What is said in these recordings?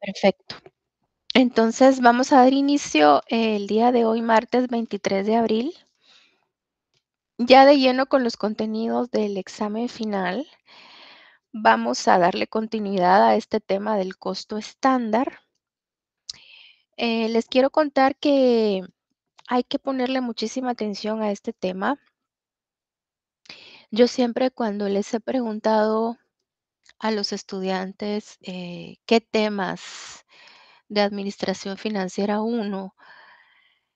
Perfecto. Entonces, vamos a dar inicio el día de hoy, martes 23 de abril, ya de lleno con los contenidos del examen final. Vamos a darle continuidad a este tema del costo estándar. Les quiero contar que hay que ponerle muchísima atención a este tema. Yo siempre cuando les he preguntado a los estudiantes qué temas de administración financiera uno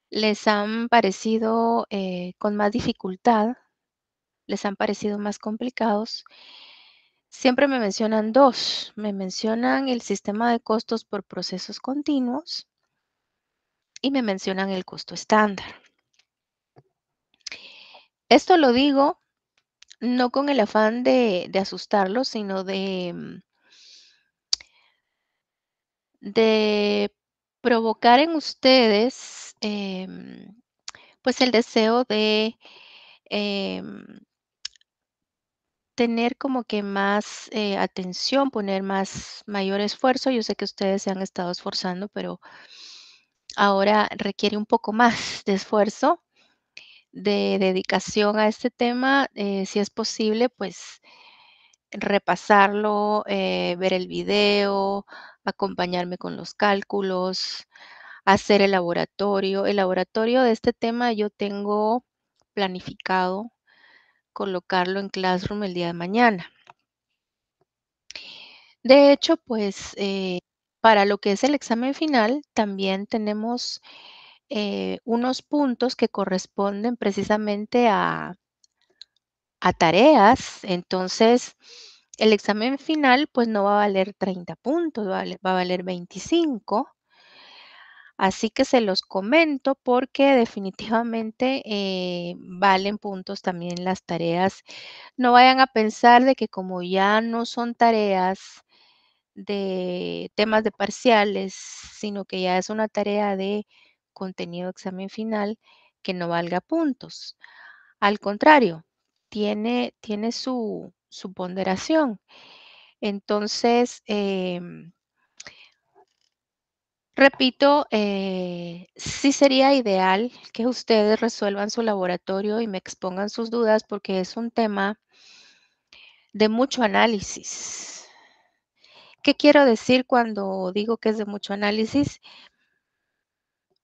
les han parecido con más dificultad, les han parecido más complicados, siempre me mencionan dos. Me mencionan el sistema de costos por procesos continuos y me mencionan el costo estándar. Esto lo digo no con el afán de asustarlos, sino de provocar en ustedes pues el deseo de em, tener como que más, atención, poner mayor esfuerzo. Yo sé que ustedes se han estado esforzando, pero ahora requiere un poco más de esfuerzo, de dedicación a este tema, si es posible, pues, repasarlo, ver el video, acompañarme con los cálculos, hacer el laboratorio. El laboratorio de este tema yo tengo planificado colocarlo en Classroom el día de mañana. De hecho, pues, para lo que es el examen final, también tenemos, unos puntos que corresponden precisamente a tareas. Entonces, el examen final, pues, no va a valer 30 puntos, va a valer 25. Así que se los comento porque definitivamente, valen puntos también las tareas. No vayan a pensar de que como ya no son tareas de temas de parciales, sino que ya es una tarea de contenido de examen final, que no valga puntos. Al contrario, tiene su ponderación. Entonces, repito, sí sería ideal que ustedes resuelvan su laboratorio y me expongan sus dudas, porque es un tema de mucho análisis. ¿Qué quiero decir cuando digo que es de mucho análisis?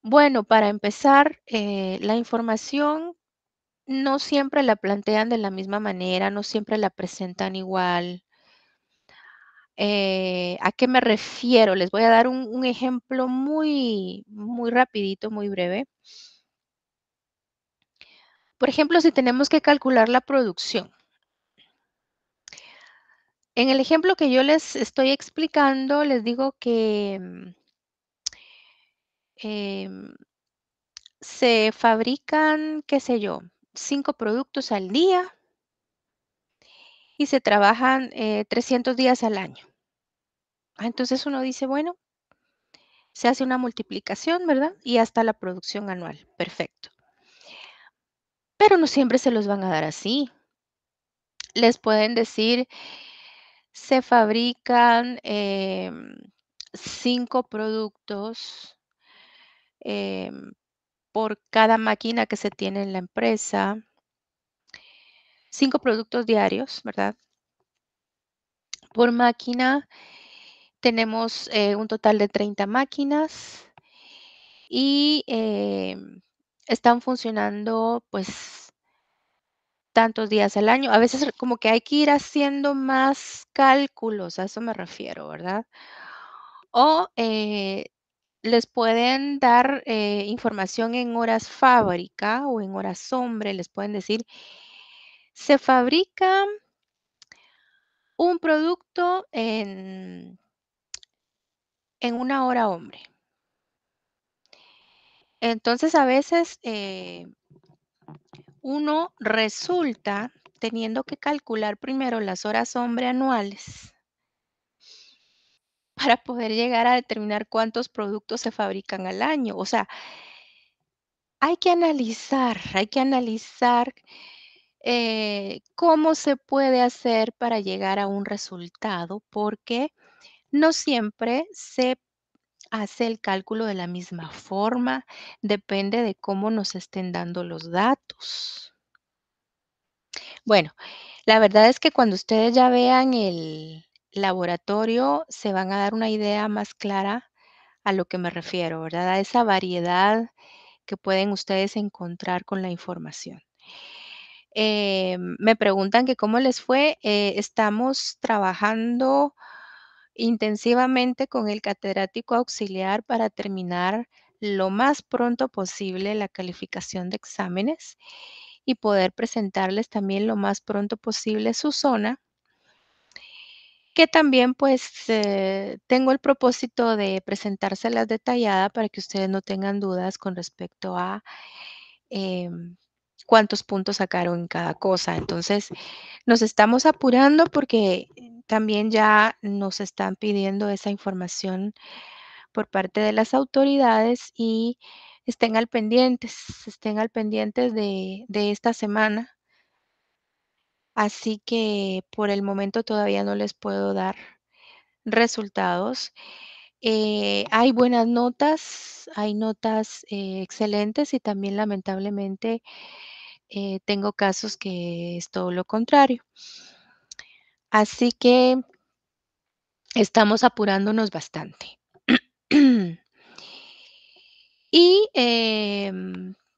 Bueno, para empezar, la información no siempre la plantean de la misma manera, no siempre la presentan igual. ¿A qué me refiero? Les voy a dar un ejemplo muy rapidito, muy breve. Por ejemplo, si tenemos que calcular la producción. En el ejemplo que yo les estoy explicando, les digo que em, se fabrican, qué sé yo, 5 productos al día y se trabajan 300 días al año. Entonces uno dice, bueno, se hace una multiplicación, ¿verdad? Y hasta la producción anual. Perfecto. Pero no siempre se los van a dar así. Les pueden decir, se fabrican 5 productos por cada máquina que se tiene en la empresa, 5 productos diarios, ¿verdad? Por máquina tenemos un total de 30 máquinas y están funcionando pues tantos días al año. A veces como que hay que ir haciendo más cálculos, a eso me refiero, ¿verdad? O les pueden dar información en horas fábrica o en horas hombre, les pueden decir, se fabrica un producto en una hora hombre. Entonces, a veces uno resulta teniendo que calcular primero las horas hombre anuales para poder llegar a determinar cuántos productos se fabrican al año. O sea, hay que analizar cómo se puede hacer para llegar a un resultado, porque no siempre se hace el cálculo de la misma forma, depende de cómo nos estén dando los datos. Bueno, la verdad es que cuando ustedes ya vean el laboratorio, se van a dar una idea más clara a lo que me refiero, ¿verdad? A esa variedad que pueden ustedes encontrar con la información. Me preguntan que cómo les fue. Estamos trabajando intensivamente con el catedrático auxiliar para terminar lo más pronto posible la calificación de exámenes y poder presentarles también lo más pronto posible su zona, que también pues tengo el propósito de presentárselas detallada para que ustedes no tengan dudas con respecto a em, cuántos puntos sacaron en cada cosa. Entonces, nos estamos apurando porque también ya nos están pidiendo esa información por parte de las autoridades y estén al pendientes de esta semana. Así que por el momento todavía no les puedo dar resultados. Hay buenas notas, hay notas excelentes y también lamentablemente tengo casos que es todo lo contrario. Así que estamos apurándonos bastante. Y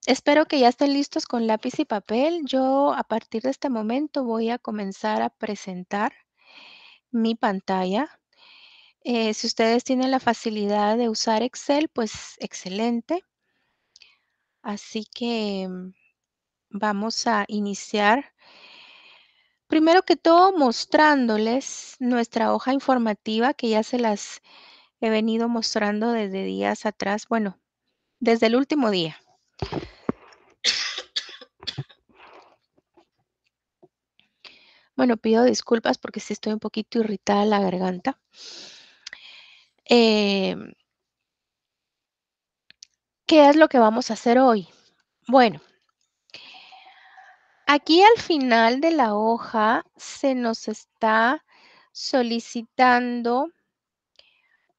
espero que ya estén listos con lápiz y papel. Yo a partir de este momento voy a comenzar a presentar mi pantalla. Si ustedes tienen la facilidad de usar Excel, pues excelente. Así que vamos a iniciar. Primero que todo, mostrándoles nuestra hoja informativa que ya se las he venido mostrando desde días atrás, bueno, desde el último día. Bueno, pido disculpas porque sí estoy un poquito irritada la garganta. Em, ¿Qué es lo que vamos a hacer hoy? Bueno, aquí al final de la hoja se nos está solicitando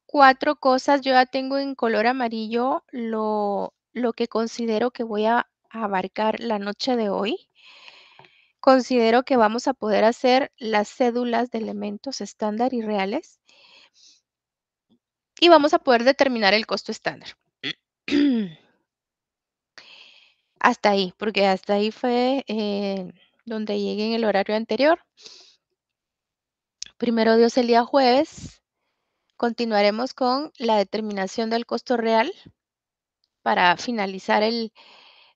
4 cosas. Yo ya tengo en color amarillo lo que considero que voy a abarcar la noche de hoy. Considero que vamos a poder hacer las cédulas de elementos estándar y reales y vamos a poder determinar el costo estándar. Hasta ahí, porque hasta ahí fue donde llegué en el horario anterior. Primero Dios, el día jueves continuaremos con la determinación del costo real para finalizar el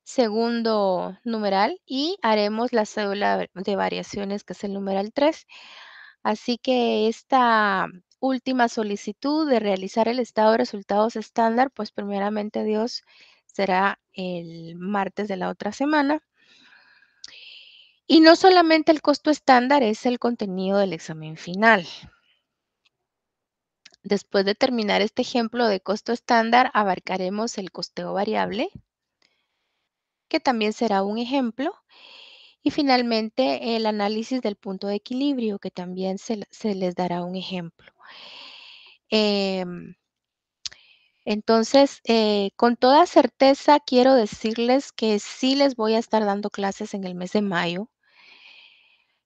segundo numeral y haremos la cédula de variaciones, que es el numeral 3. Así que esta última solicitud de realizar el estado de resultados estándar, pues primeramente Dios será el martes de la otra semana. Y no solamente el costo estándar es el contenido del examen final. Después de terminar este ejemplo de costo estándar, abarcaremos el costeo variable, que también será un ejemplo. Y finalmente, el análisis del punto de equilibrio, que también se les dará un ejemplo. Em, entonces, con toda certeza quiero decirles que sí les voy a estar dando clases en el mes de mayo.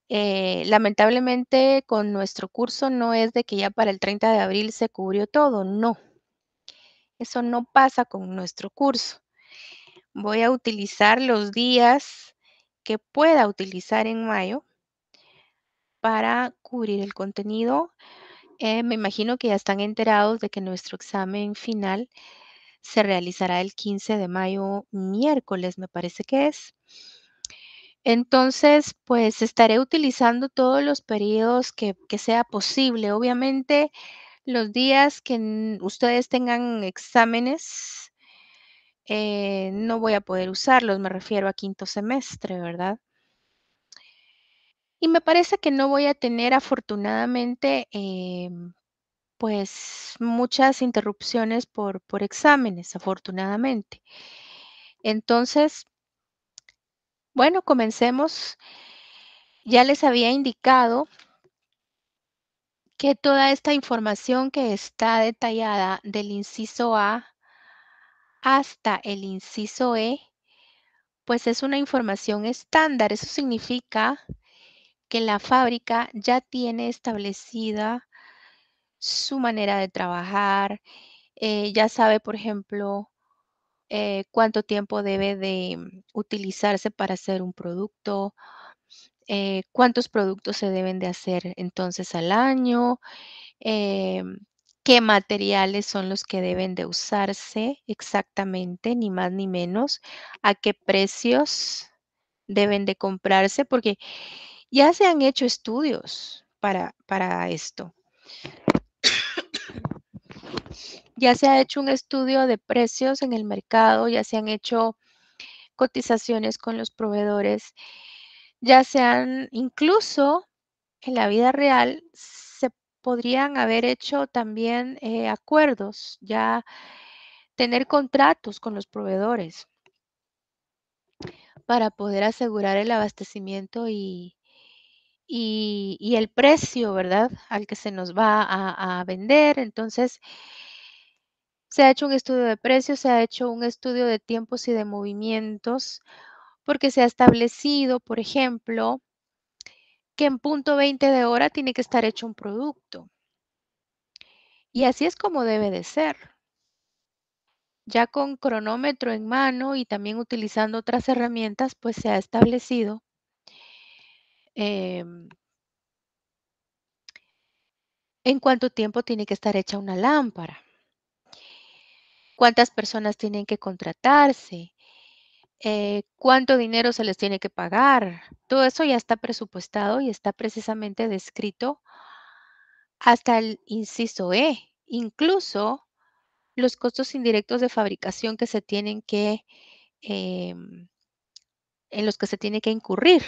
Lamentablemente, con nuestro curso no es de que ya para el 30 de abril se cubrió todo, no, eso no pasa con nuestro curso. Voy a utilizar los días que pueda utilizar en mayo para cubrir el contenido. Me imagino que ya están enterados de que nuestro examen final se realizará el 15 de mayo, miércoles, me parece que es. Entonces, pues estaré utilizando todos los periodos que sea posible. Obviamente, los días que ustedes tengan exámenes, no voy a poder usarlos, me refiero a quinto semestre, ¿verdad? Y me parece que no voy a tener afortunadamente pues muchas interrupciones por exámenes, afortunadamente. Entonces, bueno, comencemos. Ya les había indicado que toda esta información que está detallada del inciso A hasta el inciso E, pues es una información estándar. Eso significa que la fábrica ya tiene establecida su manera de trabajar, ya sabe, por ejemplo, cuánto tiempo debe de utilizarse para hacer un producto, cuántos productos se deben de hacer entonces al año, em, qué materiales son los que deben de usarse exactamente, ni más ni menos, a qué precios deben de comprarse, porque ya se han hecho estudios para esto. Ya se ha hecho un estudio de precios en el mercado, ya se han hecho cotizaciones con los proveedores, ya se han incluso en la vida real se podrían haber hecho también acuerdos, ya tener contratos con los proveedores para poder asegurar el abastecimiento y el precio, ¿verdad? Al que se nos va a vender. Entonces, se ha hecho un estudio de precios, se ha hecho un estudio de tiempos y de movimientos, porque se ha establecido, por ejemplo, que en punto 20 de hora tiene que estar hecho un producto. Y así es como debe de ser. Ya con cronómetro en mano y también utilizando otras herramientas, pues se ha establecido em, en cuánto tiempo tiene que estar hecha una lámpara, cuántas personas tienen que contratarse, cuánto dinero se les tiene que pagar. Todo eso ya está presupuestado y está precisamente descrito hasta el inciso E. Incluso los costos indirectos de fabricación que se tienen que, em, en los que se tiene que incurrir.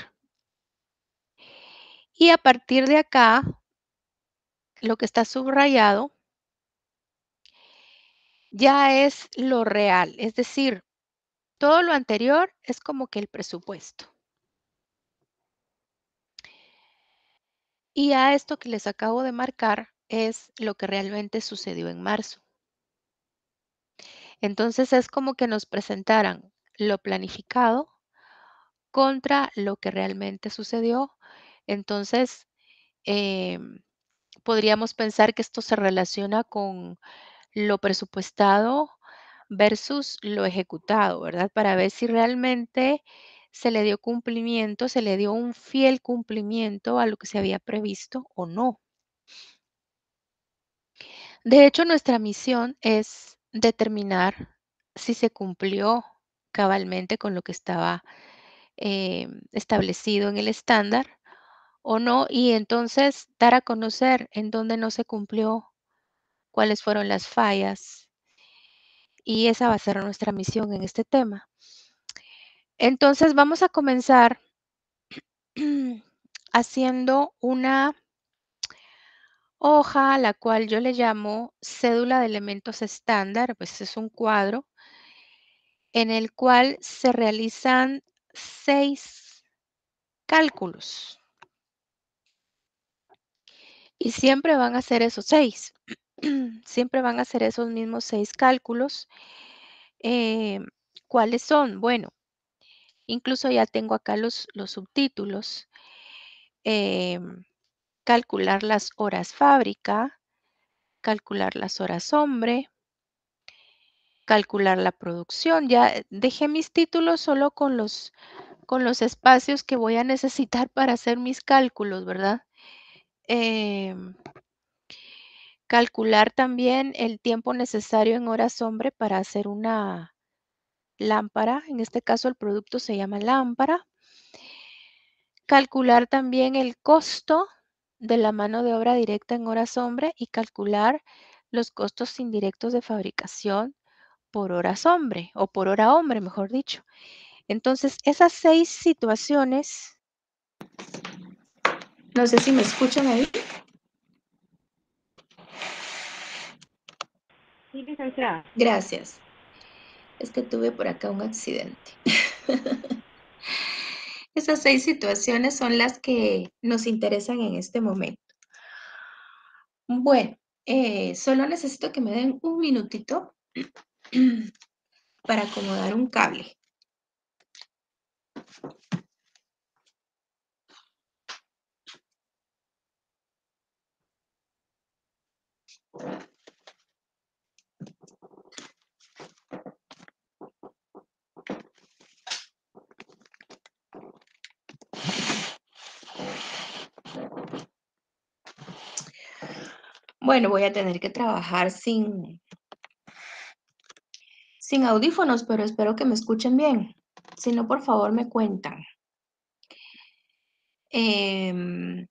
Y a partir de acá, lo que está subrayado ya es lo real, es decir, todo lo anterior es como que el presupuesto. Y a esto que les acabo de marcar es lo que realmente sucedió en marzo. Entonces es como que nos presentaran lo planificado contra lo que realmente sucedió. Entonces, em, podríamos pensar que esto se relaciona con lo presupuestado versus lo ejecutado, ¿verdad? Para ver si realmente se le dio cumplimiento, se le dio un fiel cumplimiento a lo que se había previsto o no. De hecho, nuestra misión es determinar si se cumplió cabalmente con lo que estaba establecido en el estándar o no, y entonces dar a conocer en dónde no se cumplió, cuáles fueron las fallas, y esa va a ser nuestra misión en este tema. Entonces vamos a comenzar haciendo una hoja, la cual yo le llamo cédula de elementos estándar, pues es un cuadro en el cual se realizan 6 cálculos y siempre van a ser esos 6. Siempre van a ser esos mismos 6 cálculos. Eh, ¿Cuáles son? Bueno, incluso ya tengo acá los subtítulos. Em, Calcular las horas fábrica, calcular las horas hombre, calcular la producción. Ya dejé mis títulos solo con los espacios que voy a necesitar para hacer mis cálculos, ¿verdad? Em, Calcular también el tiempo necesario en horas hombre para hacer una lámpara. En este caso, el producto se llama lámpara. Calcular también el costo de la mano de obra directa en horas hombre y calcular los costos indirectos de fabricación por horas hombre o por hora hombre, mejor dicho. Entonces, esas 6 situaciones, no sé si me escuchan ahí. Sí, licenciada. Gracias. Es que tuve por acá un accidente. Esas 6 situaciones son las que nos interesan en este momento. Bueno, solo necesito que me den un minutito para acomodar un cable. Bueno, voy a tener que trabajar sin audífonos, pero espero que me escuchen bien. Si no, por favor, me cuentan. Em,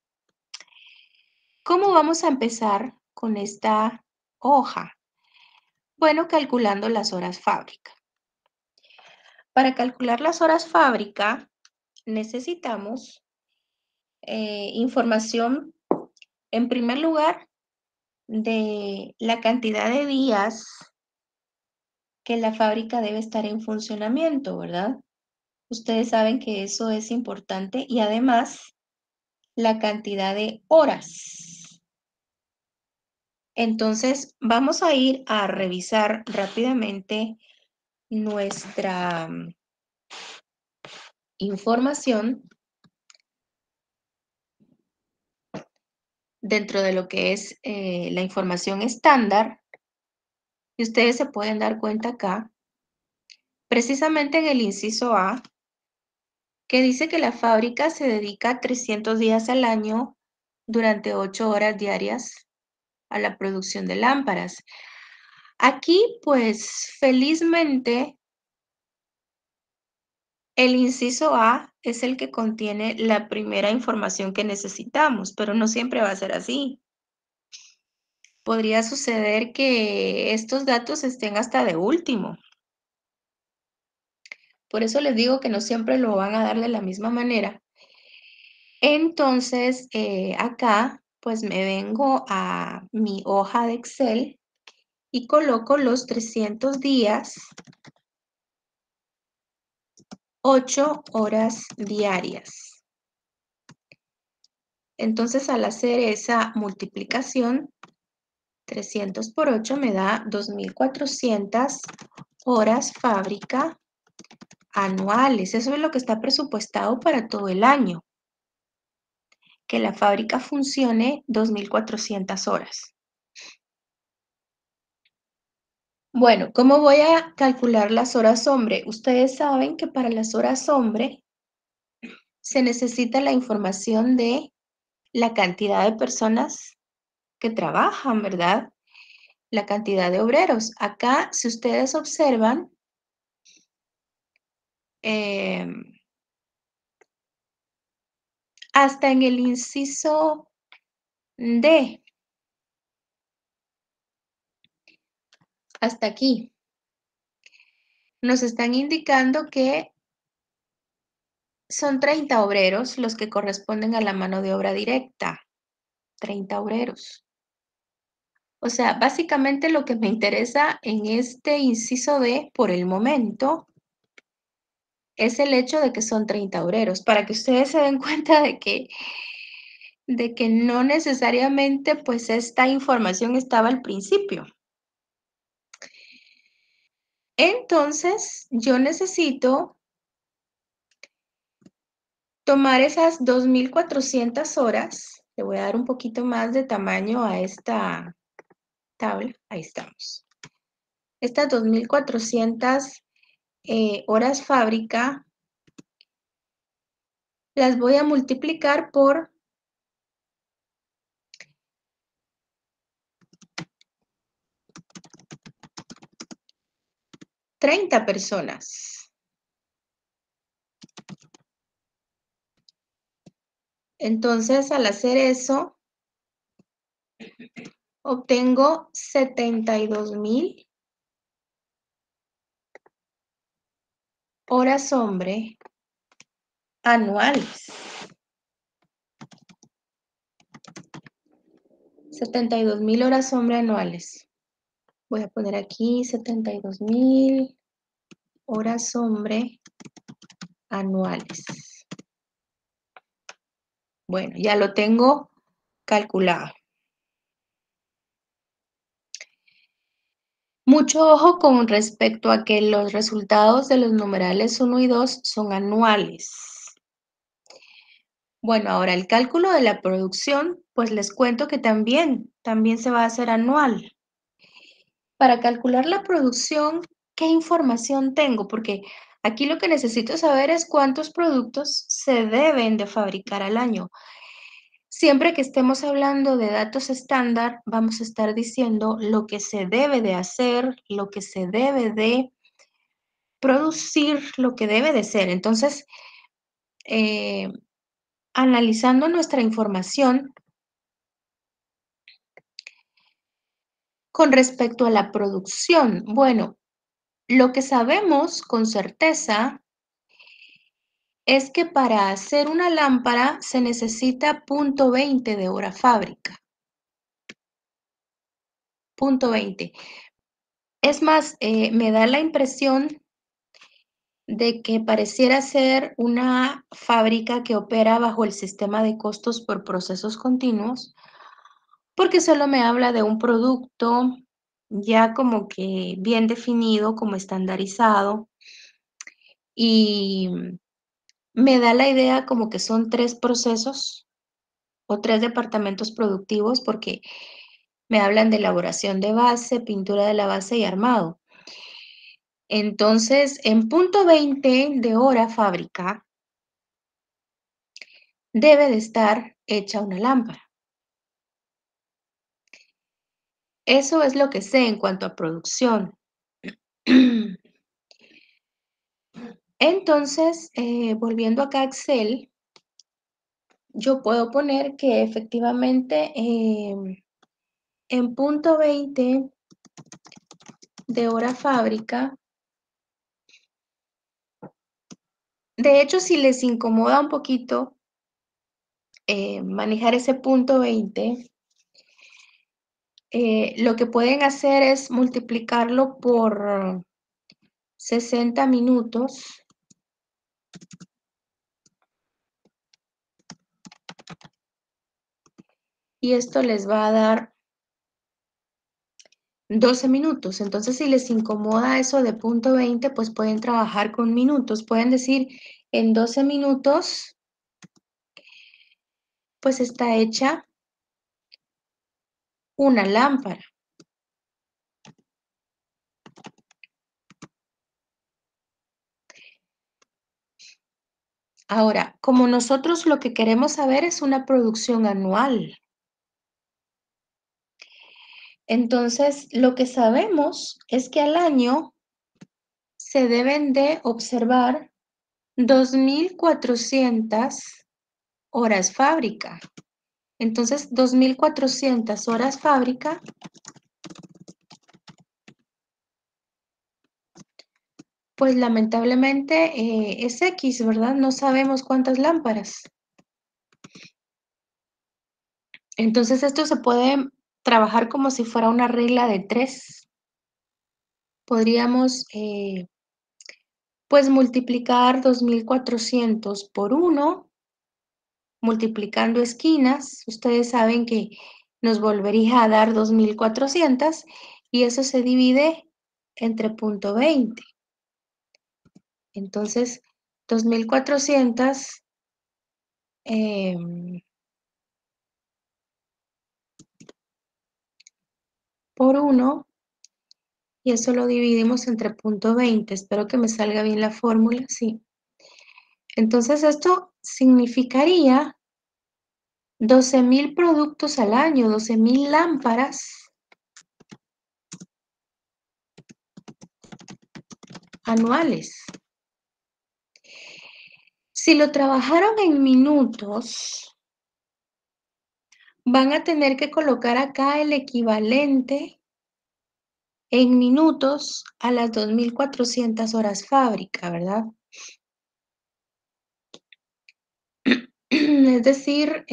¿Cómo vamos a empezar con esta hoja? Bueno, calculando las horas fábrica. Para calcular las horas fábrica necesitamos información, en primer lugar, de la cantidad de días que la fábrica debe estar en funcionamiento, ¿verdad? Ustedes saben que eso es importante y además la cantidad de horas. Entonces, vamos a ir a revisar rápidamente nuestra información dentro de lo que es la información estándar. Y ustedes se pueden dar cuenta acá, precisamente en el inciso A, que dice que la fábrica se dedica 300 días al año durante 8 horas diarias a la producción de lámparas. Aquí, pues, felizmente, el inciso A es el que contiene la primera información que necesitamos, pero no siempre va a ser así. Podría suceder que estos datos estén hasta de último. Por eso les digo que no siempre lo van a dar de la misma manera. Entonces, acá, pues me vengo a mi hoja de Excel y coloco los 300 días, 8 horas diarias. Entonces, al hacer esa multiplicación, 300 por 8 me da 2.400 horas fábrica anuales. Eso es lo que está presupuestado para todo el año, que la fábrica funcione 2.400 horas. Bueno, ¿cómo voy a calcular las horas hombre? Ustedes saben que para las horas hombre se necesita la información de la cantidad de personas que trabajan, ¿verdad? La cantidad de obreros. Acá, si ustedes observan, hasta en el inciso D, hasta aquí, nos están indicando que son 30 obreros los que corresponden a la mano de obra directa. 30 obreros. O sea, básicamente lo que me interesa en este inciso D por el momento es el hecho de que son 30 obreros, para que ustedes se den cuenta de que no necesariamente pues esta información estaba al principio. Entonces, yo necesito tomar esas 2.400 horas, le voy a dar un poquito más de tamaño a esta tabla, ahí estamos. Estas 2.400 horas fábrica las voy a multiplicar por 30 personas. Entonces, al hacer eso, obtengo 72.000 horas hombre anuales. 72.000 horas hombre anuales. Voy a poner aquí 72.000 horas hombre anuales. Bueno, ya lo tengo calculado. Mucho ojo con respecto a que los resultados de los numerales 1 y 2 son anuales. Bueno, ahora el cálculo de la producción, pues les cuento que también se va a hacer anual. Para calcular la producción, ¿qué información tengo? Porque aquí lo que necesito saber es cuántos productos se deben de fabricar al año. Siempre que estemos hablando de datos estándar, vamos a estar diciendo lo que se debe de hacer, lo que se debe de producir, lo que debe de ser. Entonces, eh, analizando nuestra información con respecto a la producción, bueno, lo que sabemos con certeza es que para hacer una lámpara se necesita 0,20 de hora fábrica. 0,20. Es más, me da la impresión de que pareciera ser una fábrica que opera bajo el sistema de costos por procesos continuos, porque solo me habla de un producto ya como que bien definido, como estandarizado, y me da la idea como que son 3 procesos o 3 departamentos productivos, porque me hablan de elaboración de base, pintura de la base y armado. Entonces, en 0,20 de hora fábrica debe de estar hecha una lámpara. Eso es lo que sé en cuanto a producción. Entonces, volviendo acá a Excel, yo puedo poner que efectivamente, en 0,20 de hora fábrica, de hecho, si les incomoda un poquito, manejar ese 0,20, lo que pueden hacer es multiplicarlo por 60 minutos. Y esto les va a dar 12 minutos. Entonces, si les incomoda eso de 0,20, pues pueden trabajar con minutos. Pueden decir, en 12 minutos, pues está hecha una lámpara. Ahora, como nosotros lo que queremos saber es una producción anual. Entonces, lo que sabemos es que al año se deben de observar 2,400 horas fábrica. Entonces, 2,400 horas fábrica, pues lamentablemente es X, ¿verdad? No sabemos cuántas lámparas. Entonces, esto se puede trabajar como si fuera una regla de 3. Podríamos, pues, multiplicar 2,400 por 1, multiplicando esquinas. Ustedes saben que nos volvería a dar 2,400 y eso se divide entre 0,20. Entonces, 2,400 por 1, y eso lo dividimos entre 0,20. Espero que me salga bien la fórmula, sí. Entonces, esto significaría 12,000 productos al año, 12,000 lámparas anuales. Si lo trabajaron en minutos, van a tener que colocar acá el equivalente en minutos a las 2,400 horas fábrica, ¿verdad? Es decir,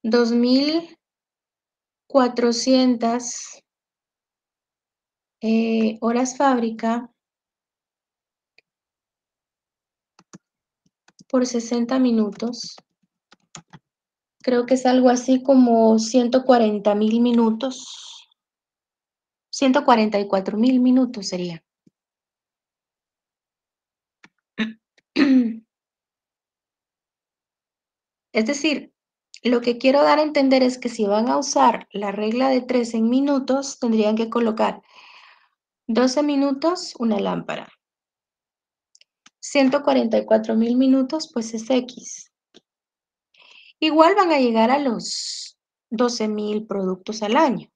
2,400 horas fábrica por 60 minutos Creo que es algo así como 140.000 minutos, 144.000 minutos sería. Es decir, lo que quiero dar a entender es que si van a usar la regla de 3 en minutos, tendrían que colocar 12 minutos, una lámpara. 144.000 minutos, pues es X. Igual van a llegar a los 12.000 productos al año.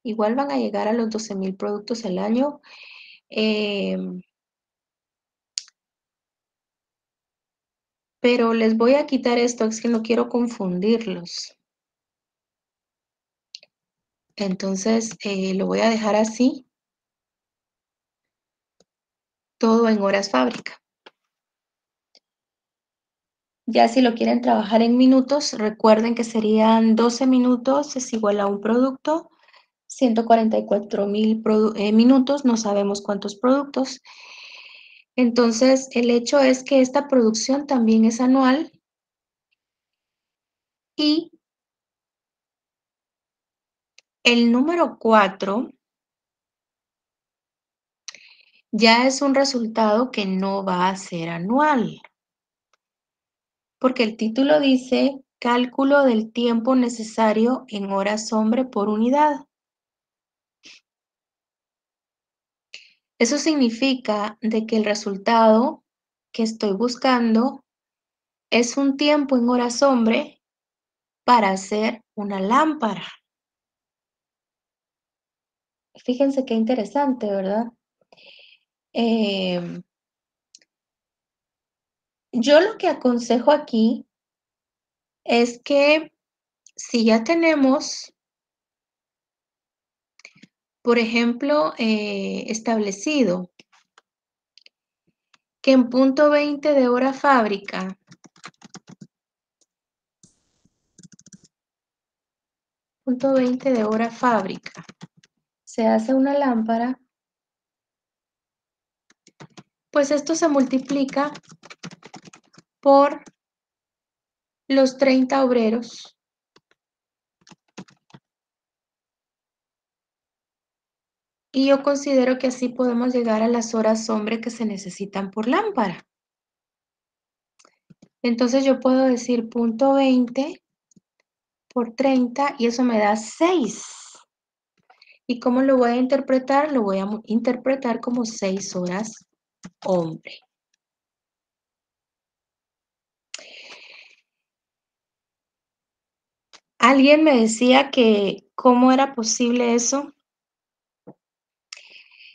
Igual van a llegar a los 12.000 productos al año. Pero les voy a quitar esto, es que no quiero confundirlos. Entonces, lo voy a dejar así, todo en horas fábrica. Ya si lo quieren trabajar en minutos, recuerden que serían 12 minutos es igual a un producto, 144.000 minutos, no sabemos cuántos productos. Entonces, el hecho es que esta producción también es anual y el número 4 ya es un resultado que no va a ser anual, porque el título dice cálculo del tiempo necesario en horas hombre por unidad. Eso significa de que el resultado que estoy buscando es un tiempo en horas hombre para hacer una lámpara. Fíjense qué interesante, ¿verdad? Em, yo lo que aconsejo aquí es que si ya tenemos, por ejemplo, establecido que en punto 20 de hora fábrica, punto 20 de hora fábrica, se hace una lámpara, pues esto se multiplica por los 30 obreros. Y yo considero que así podemos llegar a las horas hombre que se necesitan por lámpara. Entonces yo puedo decir punto 20 por 30 y eso me da 6. ¿Y cómo lo voy a interpretar? Lo voy a interpretar como 6 horas hombre. Alguien me decía que cómo era posible eso,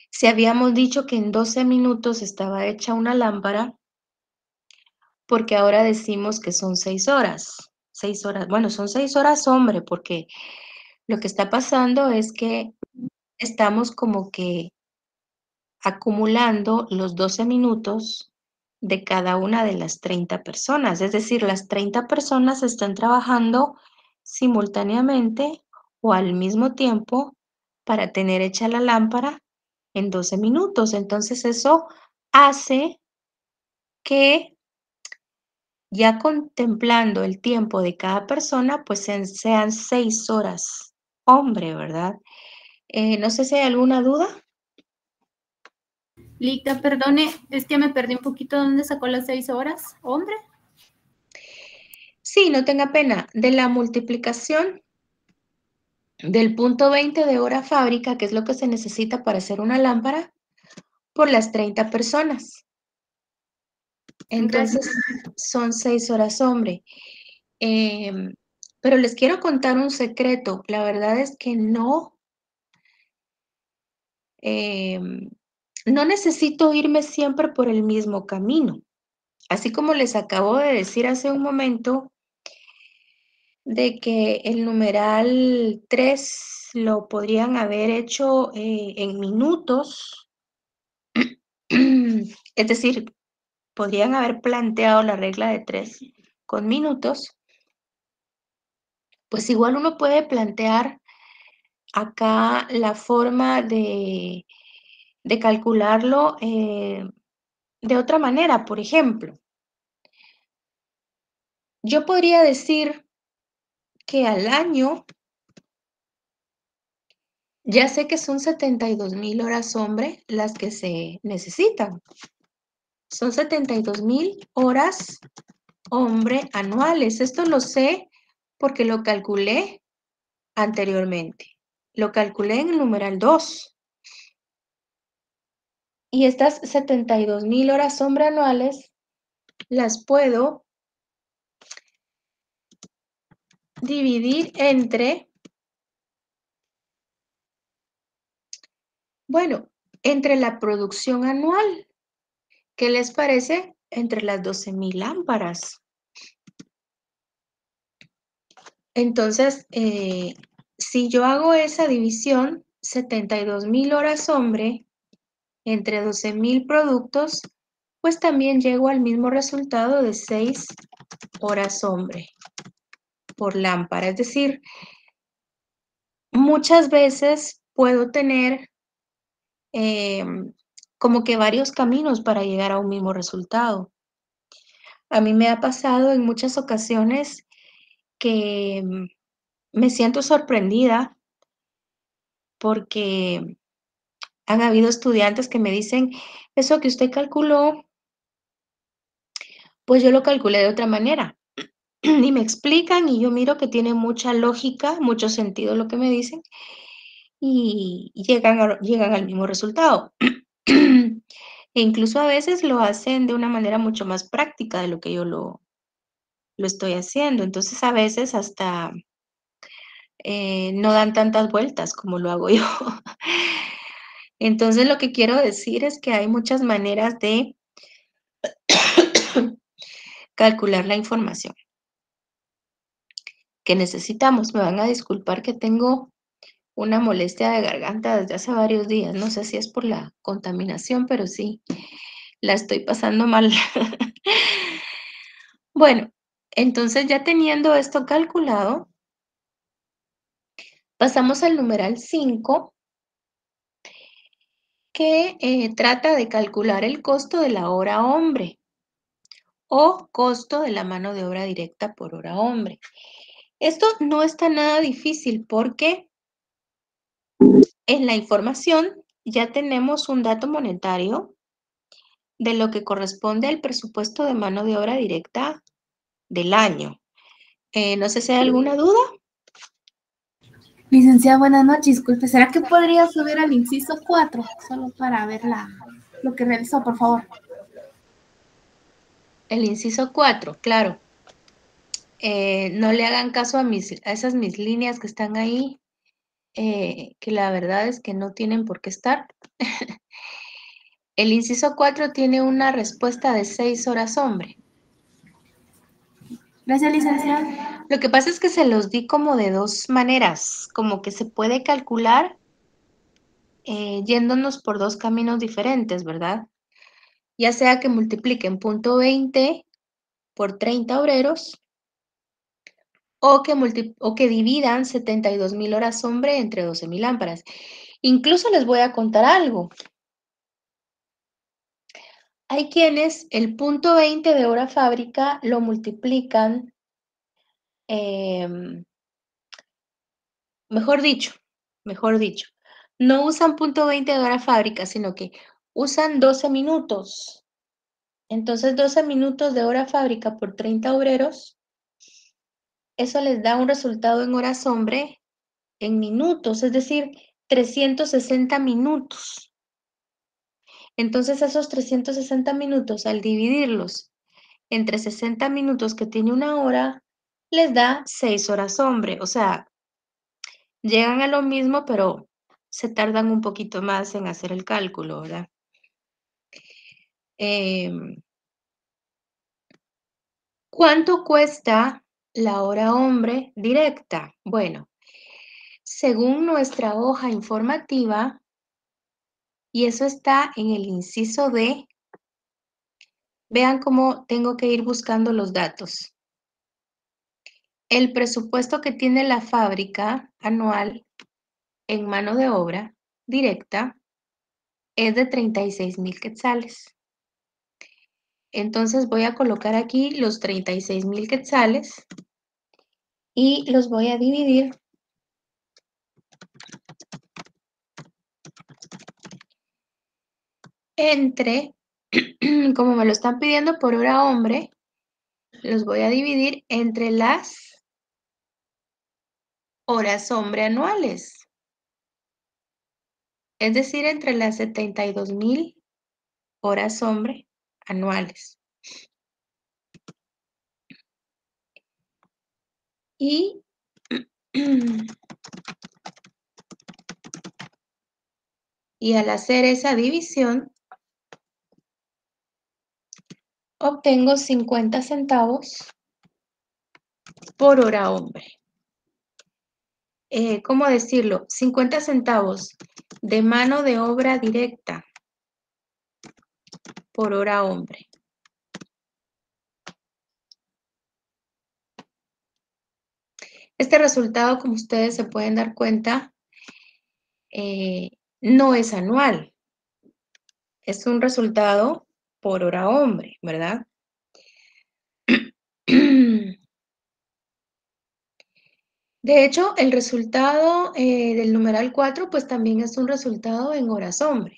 si habíamos dicho que en 12 minutos estaba hecha una lámpara, porque ahora decimos que son 6 horas. 6 horas, bueno, son 6 horas hombre, porque lo que está pasando es que estamos como que acumulando los 12 minutos de cada una de las 30 personas. Es decir, las 30 personas están trabajando simultáneamente o al mismo tiempo para tener hecha la lámpara en 12 minutos. Entonces, eso hace que ya contemplando el tiempo de cada persona, pues sean 6 horas hombre, ¿verdad? No sé si hay alguna duda. Lica, perdone, es que me perdí un poquito. ¿Dónde sacó las 6 horas? ¿Hombre? Sí, no tenga pena. De la multiplicación del punto 20 de hora fábrica, que es lo que se necesita para hacer una lámpara, por las 30 personas. Gracias. Entonces, son 6 horas hombre. Pero les quiero contar un secreto. La verdad es que no necesito irme siempre por el mismo camino. Así como les acabo de decir hace un momento, de que el numeral 3 lo podrían haber hecho en minutos, es decir, podrían haber planteado la regla de 3 con minutos, pues igual uno puede plantear acá la forma de calcularlo de otra manera. Por ejemplo, yo podría decir que al año, ya sé que son 72,000 horas hombre las que se necesitan. Son 72,000 horas hombre anuales. Esto lo sé porque lo calculé anteriormente. Lo calculé en el numeral 2. Y estas 72,000 horas hombre anuales las puedo dividir entre, bueno, entre la producción anual. ¿Qué les parece? Entre las 12,000 lámparas. Entonces, si yo hago esa división, 72,000 horas hombre entre 12,000 productos, pues también llego al mismo resultado de 6 horas hombre por lámpara. Es decir, muchas veces puedo tener como que varios caminos para llegar a un mismo resultado. A mí me ha pasado en muchas ocasiones que me siento sorprendida porque han habido estudiantes que me dicen, eso que usted calculó, pues yo lo calculé de otra manera. Y me explican y yo miro que tiene mucha lógica, mucho sentido lo que me dicen y llegan al mismo resultado. E incluso a veces lo hacen de una manera mucho más práctica de lo que yo lo estoy haciendo. Entonces, a veces hasta, no dan tantas vueltas como lo hago yo. Entonces, lo que quiero decir es que hay muchas maneras de calcular la información que necesitamos. Me van a disculpar que tengo una molestia de garganta desde hace varios días. No sé si es por la contaminación, pero sí, la estoy pasando mal. Bueno, entonces ya teniendo esto calculado, pasamos al numeral 5, que trata de calcular el costo de la hora hombre o costo de la mano de obra directa por hora hombre. Esto no está nada difícil porque en la información ya tenemos un dato monetario de lo que corresponde al presupuesto de mano de obra directa del año. No sé si hay alguna duda. Licenciada, buenas noches. Disculpe, ¿será que podría subir al inciso 4? Solo para ver lo que realizó, por favor. El inciso 4, claro. No le hagan caso a esas mis líneas que están ahí, que la verdad es que no tienen por qué estar. El inciso 4 tiene una respuesta de 6 horas hombre. Gracias, licenciada. Lo que pasa es que se los di como de dos maneras, como que se puede calcular yéndonos por dos caminos diferentes, ¿verdad? Ya sea que multipliquen punto 20 por 30 obreros o que dividan 72,000 horas hombre entre 12,000 lámparas. Incluso les voy a contar algo. Hay quienes el punto 20 de hora fábrica lo multiplican, mejor dicho, no usan punto 20 de hora fábrica, sino que usan 12 minutos. Entonces, 12 minutos de hora fábrica por 30 obreros, eso les da un resultado en horas hombre en minutos, es decir, 360 minutos. Entonces, esos 360 minutos, al dividirlos entre 60 minutos que tiene una hora, les da 6 horas hombre. O sea, llegan a lo mismo, pero se tardan un poquito más en hacer el cálculo, ¿verdad? ¿Cuánto cuesta la hora hombre directa? Bueno, según nuestra hoja informativa, y eso está en el inciso D, vean cómo tengo que ir buscando los datos. El presupuesto que tiene la fábrica anual en mano de obra directa es de 36,000 quetzales. Entonces voy a colocar aquí los 36,000 quetzales y los voy a dividir entre, como me lo están pidiendo por hora hombre, los voy a dividir entre las horas hombre anuales. Es decir, entre las 72,000 horas hombre anuales. Y y al hacer esa división, obtengo 50 centavos por hora hombre. ¿Cómo decirlo? 50 centavos de mano de obra directa por hora hombre. Este resultado, como ustedes se pueden dar cuenta, no es anual. Es un resultado por hora hombre, ¿verdad? De hecho, el resultado del numeral 4, pues también es un resultado en horas hombre.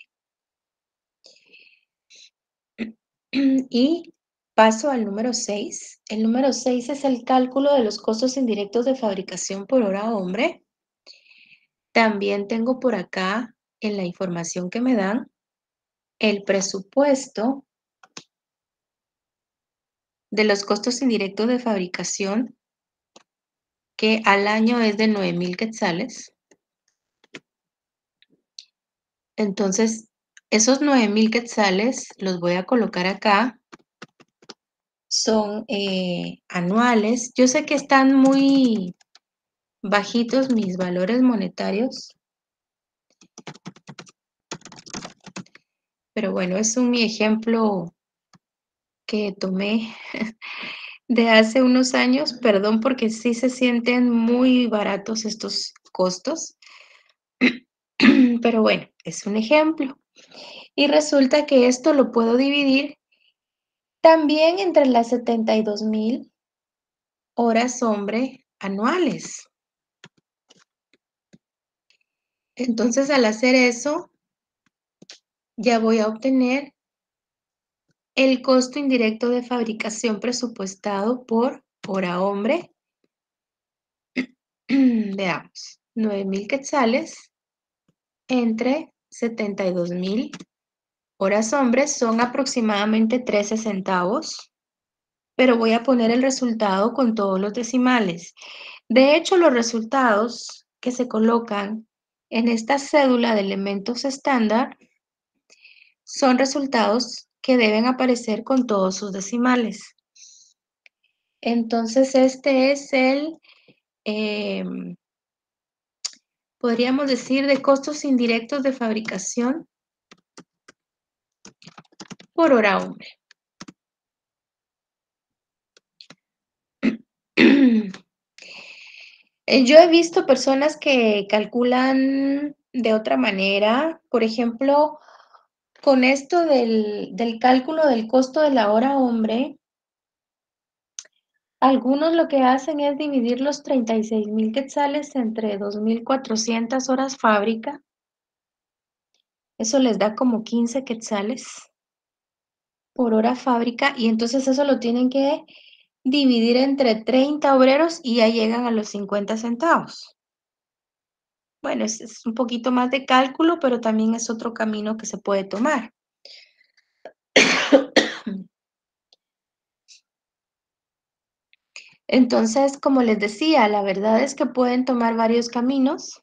Y paso al número 6. El número 6 es el cálculo de los costos indirectos de fabricación por hora hombre. También tengo por acá, en la información que me dan, el presupuesto de los costos indirectos de fabricación, que al año es de 9,000 quetzales. Entonces, esos 9,000 quetzales los voy a colocar acá. Son anuales. Yo sé que están muy bajitos mis valores monetarios, pero bueno, es mi ejemplo que tomé de hace unos años. Perdón, porque sí se sienten muy baratos estos costos, pero bueno, es un ejemplo. Y resulta que esto lo puedo dividir también entre las 72,000 horas hombre anuales. Entonces, al hacer eso, ya voy a obtener el costo indirecto de fabricación presupuestado por hora hombre. Veamos, 9,000 quetzales entre 72,000 horas hombre son aproximadamente 13 centavos, pero voy a poner el resultado con todos los decimales. De hecho, los resultados que se colocan en esta cédula de elementos estándar son resultados que deben aparecer con todos sus decimales. Entonces, este es el, podríamos decir, de costos indirectos de fabricación por hora hombre. Yo he visto personas que calculan de otra manera, por ejemplo, con esto del cálculo del costo de la hora hombre, algunos lo que hacen es dividir los 36,000 quetzales entre 2,400 horas fábrica. Eso les da como 15 quetzales por hora fábrica, y entonces eso lo tienen que dividir entre 30 obreros y ya llegan a los 50 centavos. Bueno, es un poquito más de cálculo, pero también es otro camino que se puede tomar. Entonces, como les decía, la verdad es que pueden tomar varios caminos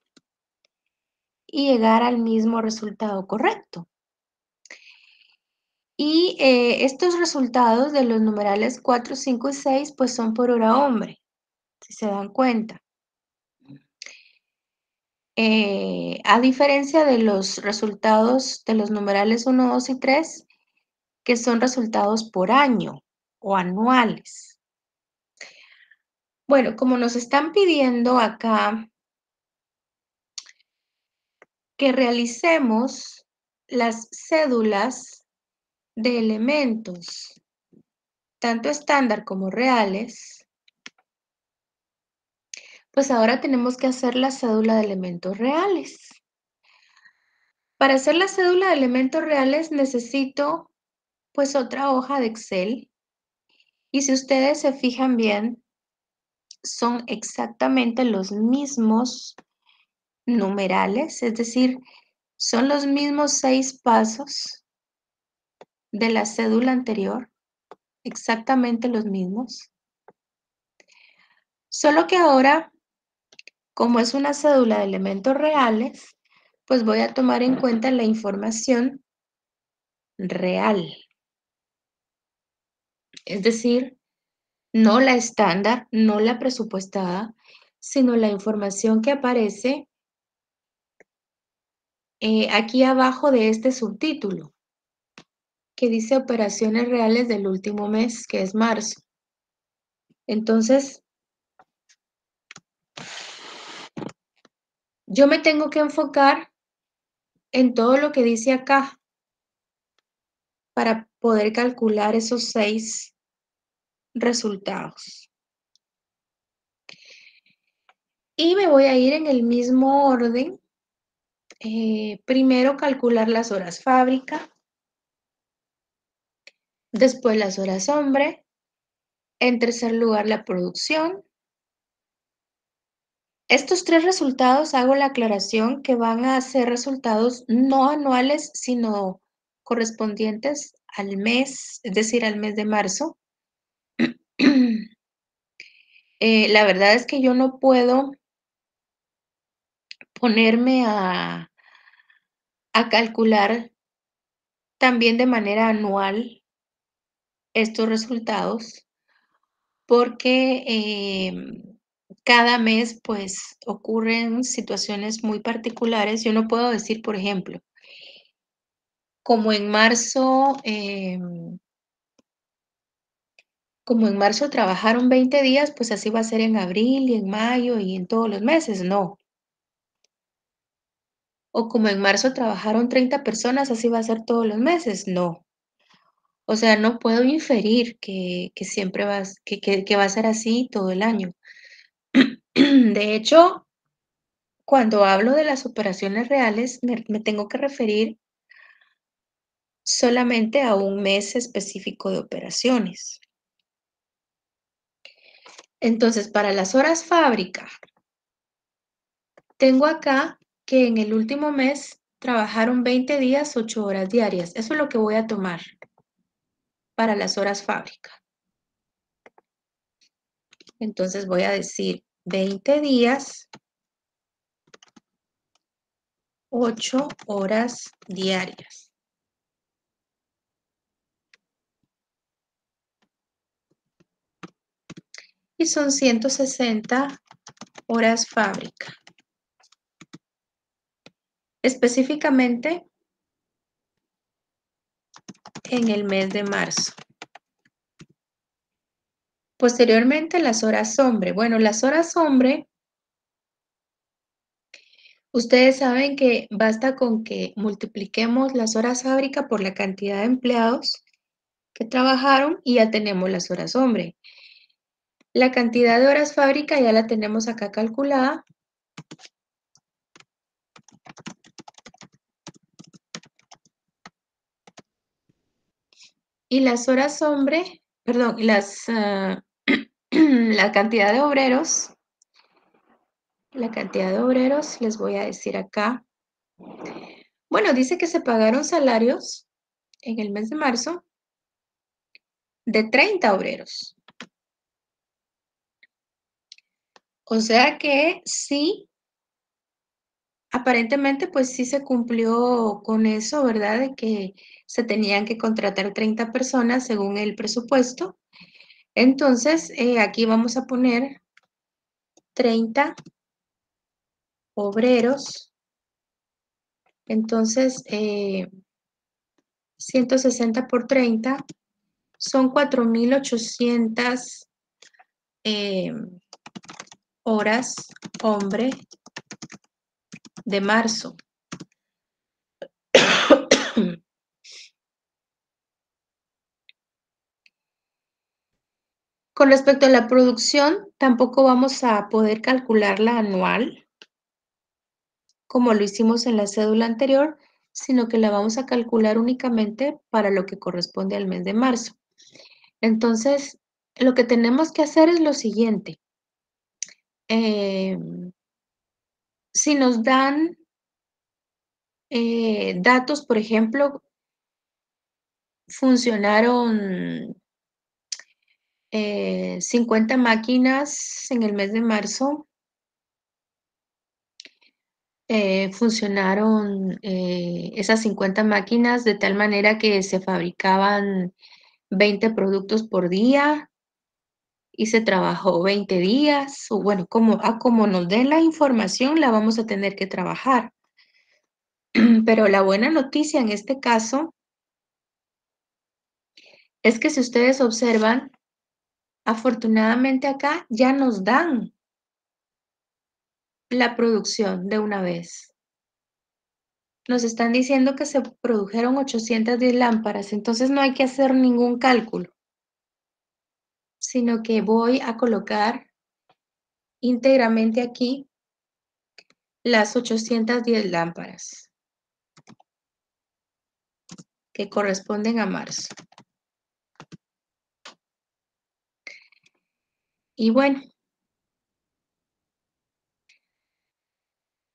y llegar al mismo resultado correcto. Y estos resultados de los numerales 4, 5 y 6, pues son por hora hombre, si se dan cuenta. A diferencia de los resultados de los numerales 1, 2 y 3, que son resultados por año o anuales. Bueno, como nos están pidiendo acá que realicemos las cédulas de elementos tanto estándar como reales, pues ahora tenemos que hacer la cédula de elementos reales. Para hacer la cédula de elementos reales necesito pues otra hoja de Excel. Y si ustedes se fijan bien, son exactamente los mismos numerales, es decir, son los mismos 6 pasos de la cédula anterior, exactamente los mismos. Solo que ahora, como es una cédula de elementos reales, pues voy a tomar en cuenta la información real. Es decir, no la estándar, no la presupuestada, sino la información que aparece aquí abajo de este subtítulo, que dice operaciones reales del último mes, que es marzo. Entonces, yo me tengo que enfocar en todo lo que dice acá para poder calcular esos 6 resultados. Y me voy a ir en el mismo orden. Primero calcular las horas fábrica, después las horas hombre, en tercer lugar la producción. Estos 3 resultados hago la aclaración que van a ser resultados no anuales, sino correspondientes al mes, es decir, al mes de marzo. La verdad es que yo no puedo ponerme a calcular también de manera anual estos resultados, porque cada mes pues ocurren situaciones muy particulares. Yo no puedo decir, por ejemplo, como en marzo, trabajaron 20 días, pues así va a ser en abril y en mayo y en todos los meses, no. O como en marzo trabajaron 30 personas, así va a ser todos los meses, no. O sea, no puedo inferir que siempre que va a ser así todo el año. De hecho, cuando hablo de las operaciones reales, me tengo que referir solamente a un mes específico de operaciones. Entonces, para las horas fábrica, tengo acá que en el último mes trabajaron 20 días, 8 horas diarias. Eso es lo que voy a tomar para las horas fábrica. Entonces voy a decir 20 días, 8 horas diarias. Y son 160 horas fábrica. Específicamente en el mes de marzo. Posteriormente, las horas hombre. Bueno, las horas hombre, ustedes saben que basta con que multipliquemos las horas fábrica por la cantidad de empleados que trabajaron y ya tenemos las horas hombre. La cantidad de horas fábrica ya la tenemos acá calculada. Y las horas hombre, perdón, la cantidad de obreros, les voy a decir acá. Bueno, dice que se pagaron salarios en el mes de marzo de 30 obreros. O sea que sí, aparentemente pues sí se cumplió con eso, ¿verdad? De que se tenían que contratar 30 personas según el presupuesto. Entonces, aquí vamos a poner 30 obreros. Entonces, 160 por 30 son 4.800 horas hombre de marzo. Con respecto a la producción, tampoco vamos a poder calcularla anual, como lo hicimos en la cédula anterior, sino que la vamos a calcular únicamente para lo que corresponde al mes de marzo. Entonces, lo que tenemos que hacer es lo siguiente. Si nos dan datos, por ejemplo, funcionaron 50 máquinas en el mes de marzo, funcionaron esas 50 máquinas de tal manera que se fabricaban 20 productos por día y se trabajó 20 días, o bueno, como nos den la información, la vamos a tener que trabajar. Pero la buena noticia en este caso es que si ustedes observan, afortunadamente acá ya nos dan la producción de una vez. Nos están diciendo que se produjeron 810 lámparas, entonces no hay que hacer ningún cálculo, sino que voy a colocar íntegramente aquí las 810 lámparas que corresponden a marzo. Y bueno,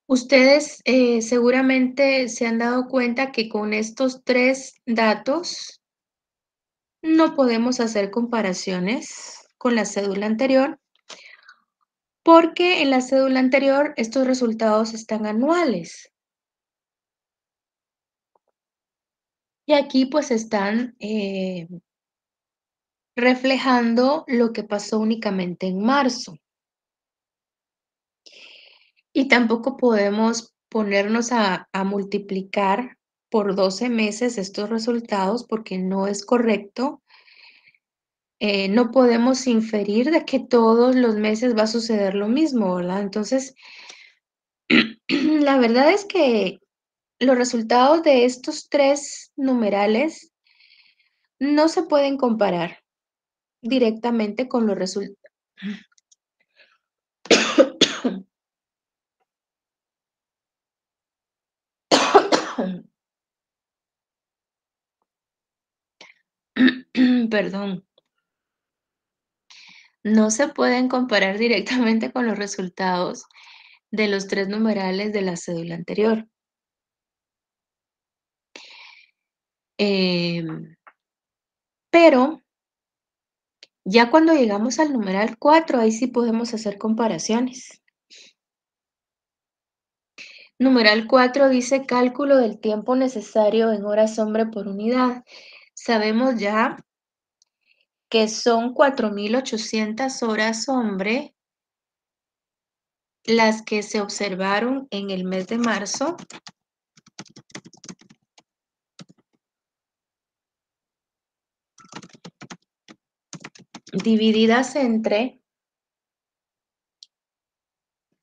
ustedes seguramente se han dado cuenta que con estos 3 datos no podemos hacer comparaciones con la cédula anterior, porque en la cédula anterior estos resultados están anuales. Y aquí pues están reflejando lo que pasó únicamente en marzo. Y tampoco podemos ponernos a multiplicar por 12 meses estos resultados porque no es correcto. No podemos inferir de que todos los meses va a suceder lo mismo, ¿verdad? Entonces, la verdad es que los resultados de estos 3 numerales no se pueden comparar directamente con los resultados. Perdón. No se pueden comparar directamente con los resultados de los 3 numerales de la cédula anterior. Pero ya cuando llegamos al numeral 4, ahí sí podemos hacer comparaciones. Numeral 4 dice cálculo del tiempo necesario en horas hombre por unidad. Sabemos ya que son 4,800 horas hombre las que se observaron en el mes de marzo. Divididas entre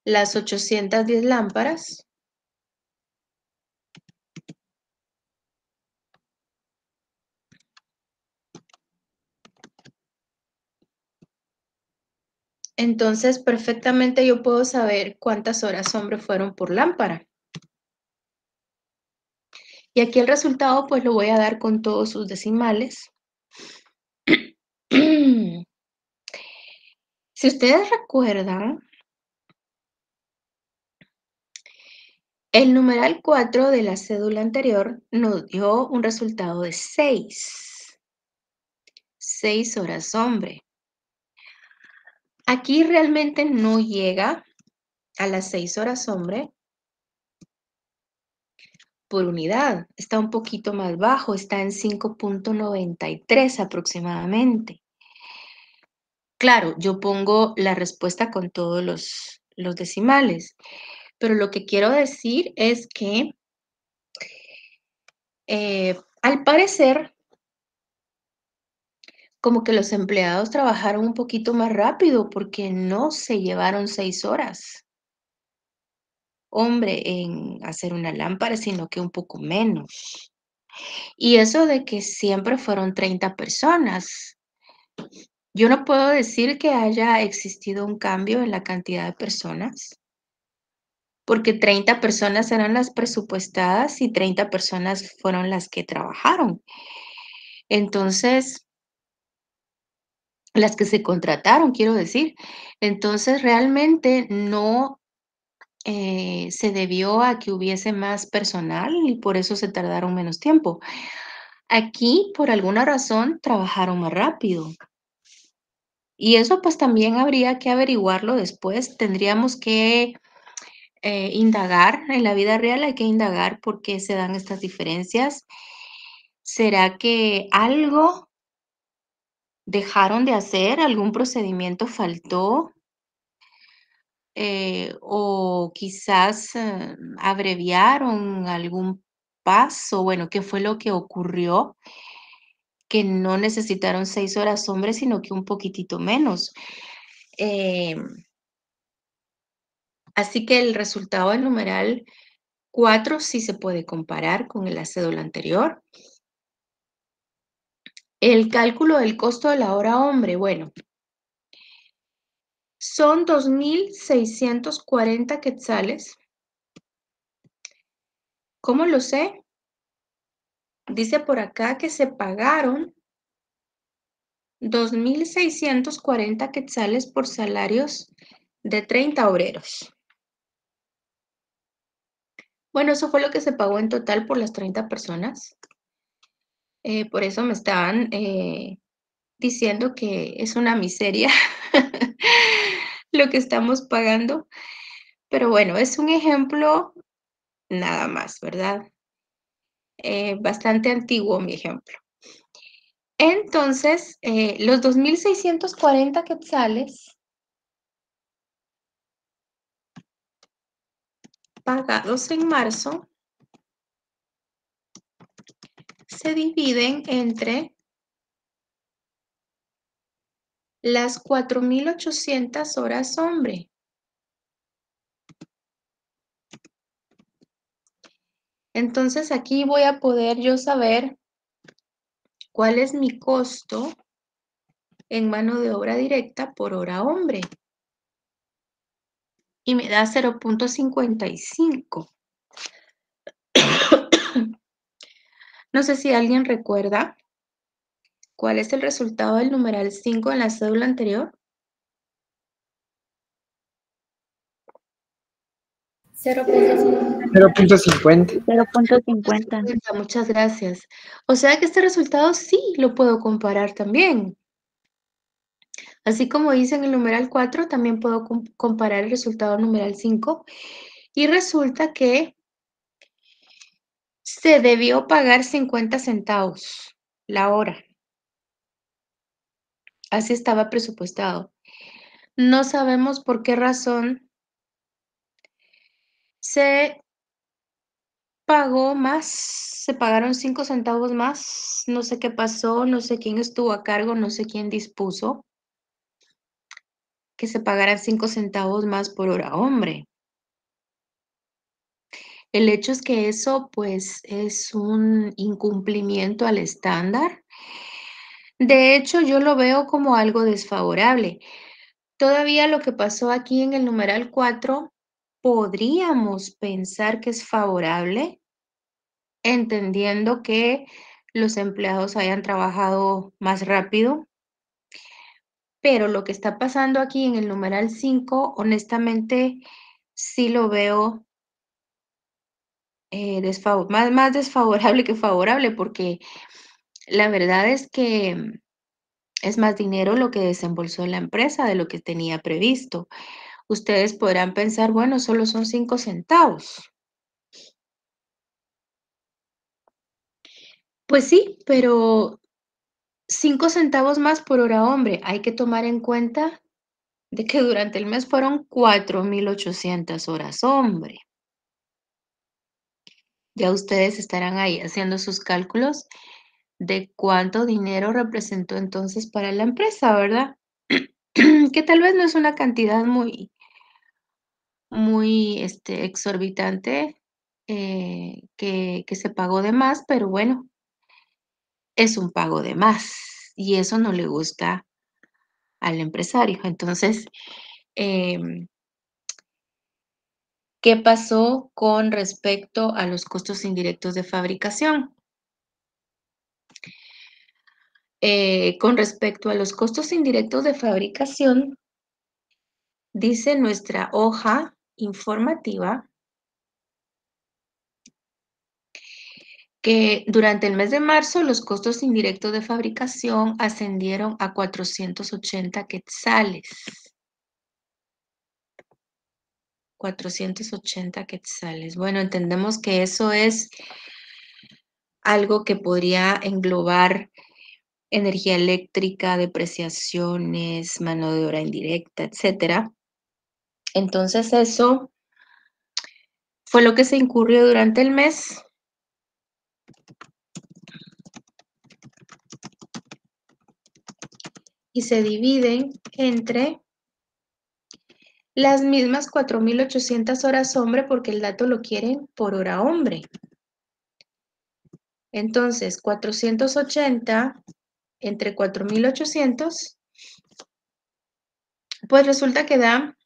las 810 lámparas. Entonces, perfectamente yo puedo saber cuántas horas hombre fueron por lámpara. Y aquí el resultado, pues lo voy a dar con todos sus decimales. Si ustedes recuerdan, el numeral 4 de la cédula anterior nos dio un resultado de 6. 6 horas hombre. Aquí realmente no llega a las 6 horas hombre por unidad. Está un poquito más bajo, está en 5.93 aproximadamente. Claro, yo pongo la respuesta con todos los decimales, pero lo que quiero decir es que al parecer, como que los empleados trabajaron un poquito más rápido porque no se llevaron 6 horas, hombre, en hacer una lámpara, sino que un poco menos. Y eso de que siempre fueron 30 personas. Yo no puedo decir que haya existido un cambio en la cantidad de personas, porque 30 personas eran las presupuestadas y 30 personas fueron las que trabajaron. Entonces, las que se contrataron, quiero decir. Entonces, realmente no se debió a que hubiese más personal y por eso se tardaron menos tiempo. Aquí, por alguna razón, trabajaron más rápido. Y eso pues también habría que averiguarlo después. Tendríamos que indagar en la vida real, hay que indagar por qué se dan estas diferencias. ¿Será que algo dejaron de hacer? ¿Algún procedimiento faltó? O quizás abreviaron algún paso. Bueno, ¿qué fue lo que ocurrió? Que no necesitaron 6 horas hombres, sino que un poquitito menos. Así que el resultado del numeral 4 sí se puede comparar con la cédula anterior. El cálculo del costo de la hora hombre, bueno, son 2,640 quetzales. ¿Cómo lo sé? Dice por acá que se pagaron 2,640 quetzales por salarios de 30 obreros. Bueno, eso fue lo que se pagó en total por las 30 personas. Por eso me estaban diciendo que es una miseria lo que estamos pagando. Pero bueno, es un ejemplo nada más, ¿verdad? Bastante antiguo mi ejemplo. Entonces, los 2,640 quetzales pagados en marzo se dividen entre las 4,800 horas hombre. Entonces, aquí voy a poder yo saber cuál es mi costo en mano de obra directa por hora hombre. Y me da 0,55. No sé si alguien recuerda cuál es el resultado del numeral 5 en la cédula anterior. 0.50. 0.50. Muchas gracias. O sea que este resultado sí lo puedo comparar también. Así como hice en el numeral 4, también puedo comparar el resultado numeral 5. Y resulta que se debió pagar 50 centavos la hora. Así estaba presupuestado. No sabemos por qué razón se pagó más, se pagaron 5 centavos más. No sé qué pasó, no sé quién estuvo a cargo, no sé quién dispuso que se pagaran 5 centavos más por hora hombre. El hecho es que eso, pues, es un incumplimiento al estándar. De hecho, yo lo veo como algo desfavorable. Todavía lo que pasó aquí en el numeral 4, podríamos pensar que es favorable, entendiendo que los empleados hayan trabajado más rápido. Pero lo que está pasando aquí en el numeral 5, honestamente, sí lo veo más desfavorable que favorable, porque la verdad es que es más dinero lo que desembolsó la empresa de lo que tenía previsto. Ustedes podrán pensar, bueno, solo son 5 centavos. Pues sí, pero 5 centavos más por hora hombre. Hay que tomar en cuenta de que durante el mes fueron 4,800 horas hombre. Ya ustedes estarán ahí haciendo sus cálculos de cuánto dinero representó entonces para la empresa, ¿verdad? Que tal vez no es una cantidad muy exorbitante, que se pagó de más, pero bueno, es un pago de más, y eso no le gusta al empresario. Entonces, ¿qué pasó con respecto a los costos indirectos de fabricación? Con respecto a los costos indirectos de fabricación, dice nuestra hoja informativa que durante el mes de marzo los costos indirectos de fabricación ascendieron a 480 quetzales. 480 quetzales. Bueno, entendemos que eso es algo que podría englobar energía eléctrica, depreciaciones, mano de obra indirecta, etcétera. Entonces, eso fue lo que se incurrió durante el mes. Y se dividen entre las mismas 4.800 horas hombre, porque el dato lo quieren por hora hombre. Entonces, 480 entre 4.800, pues resulta que da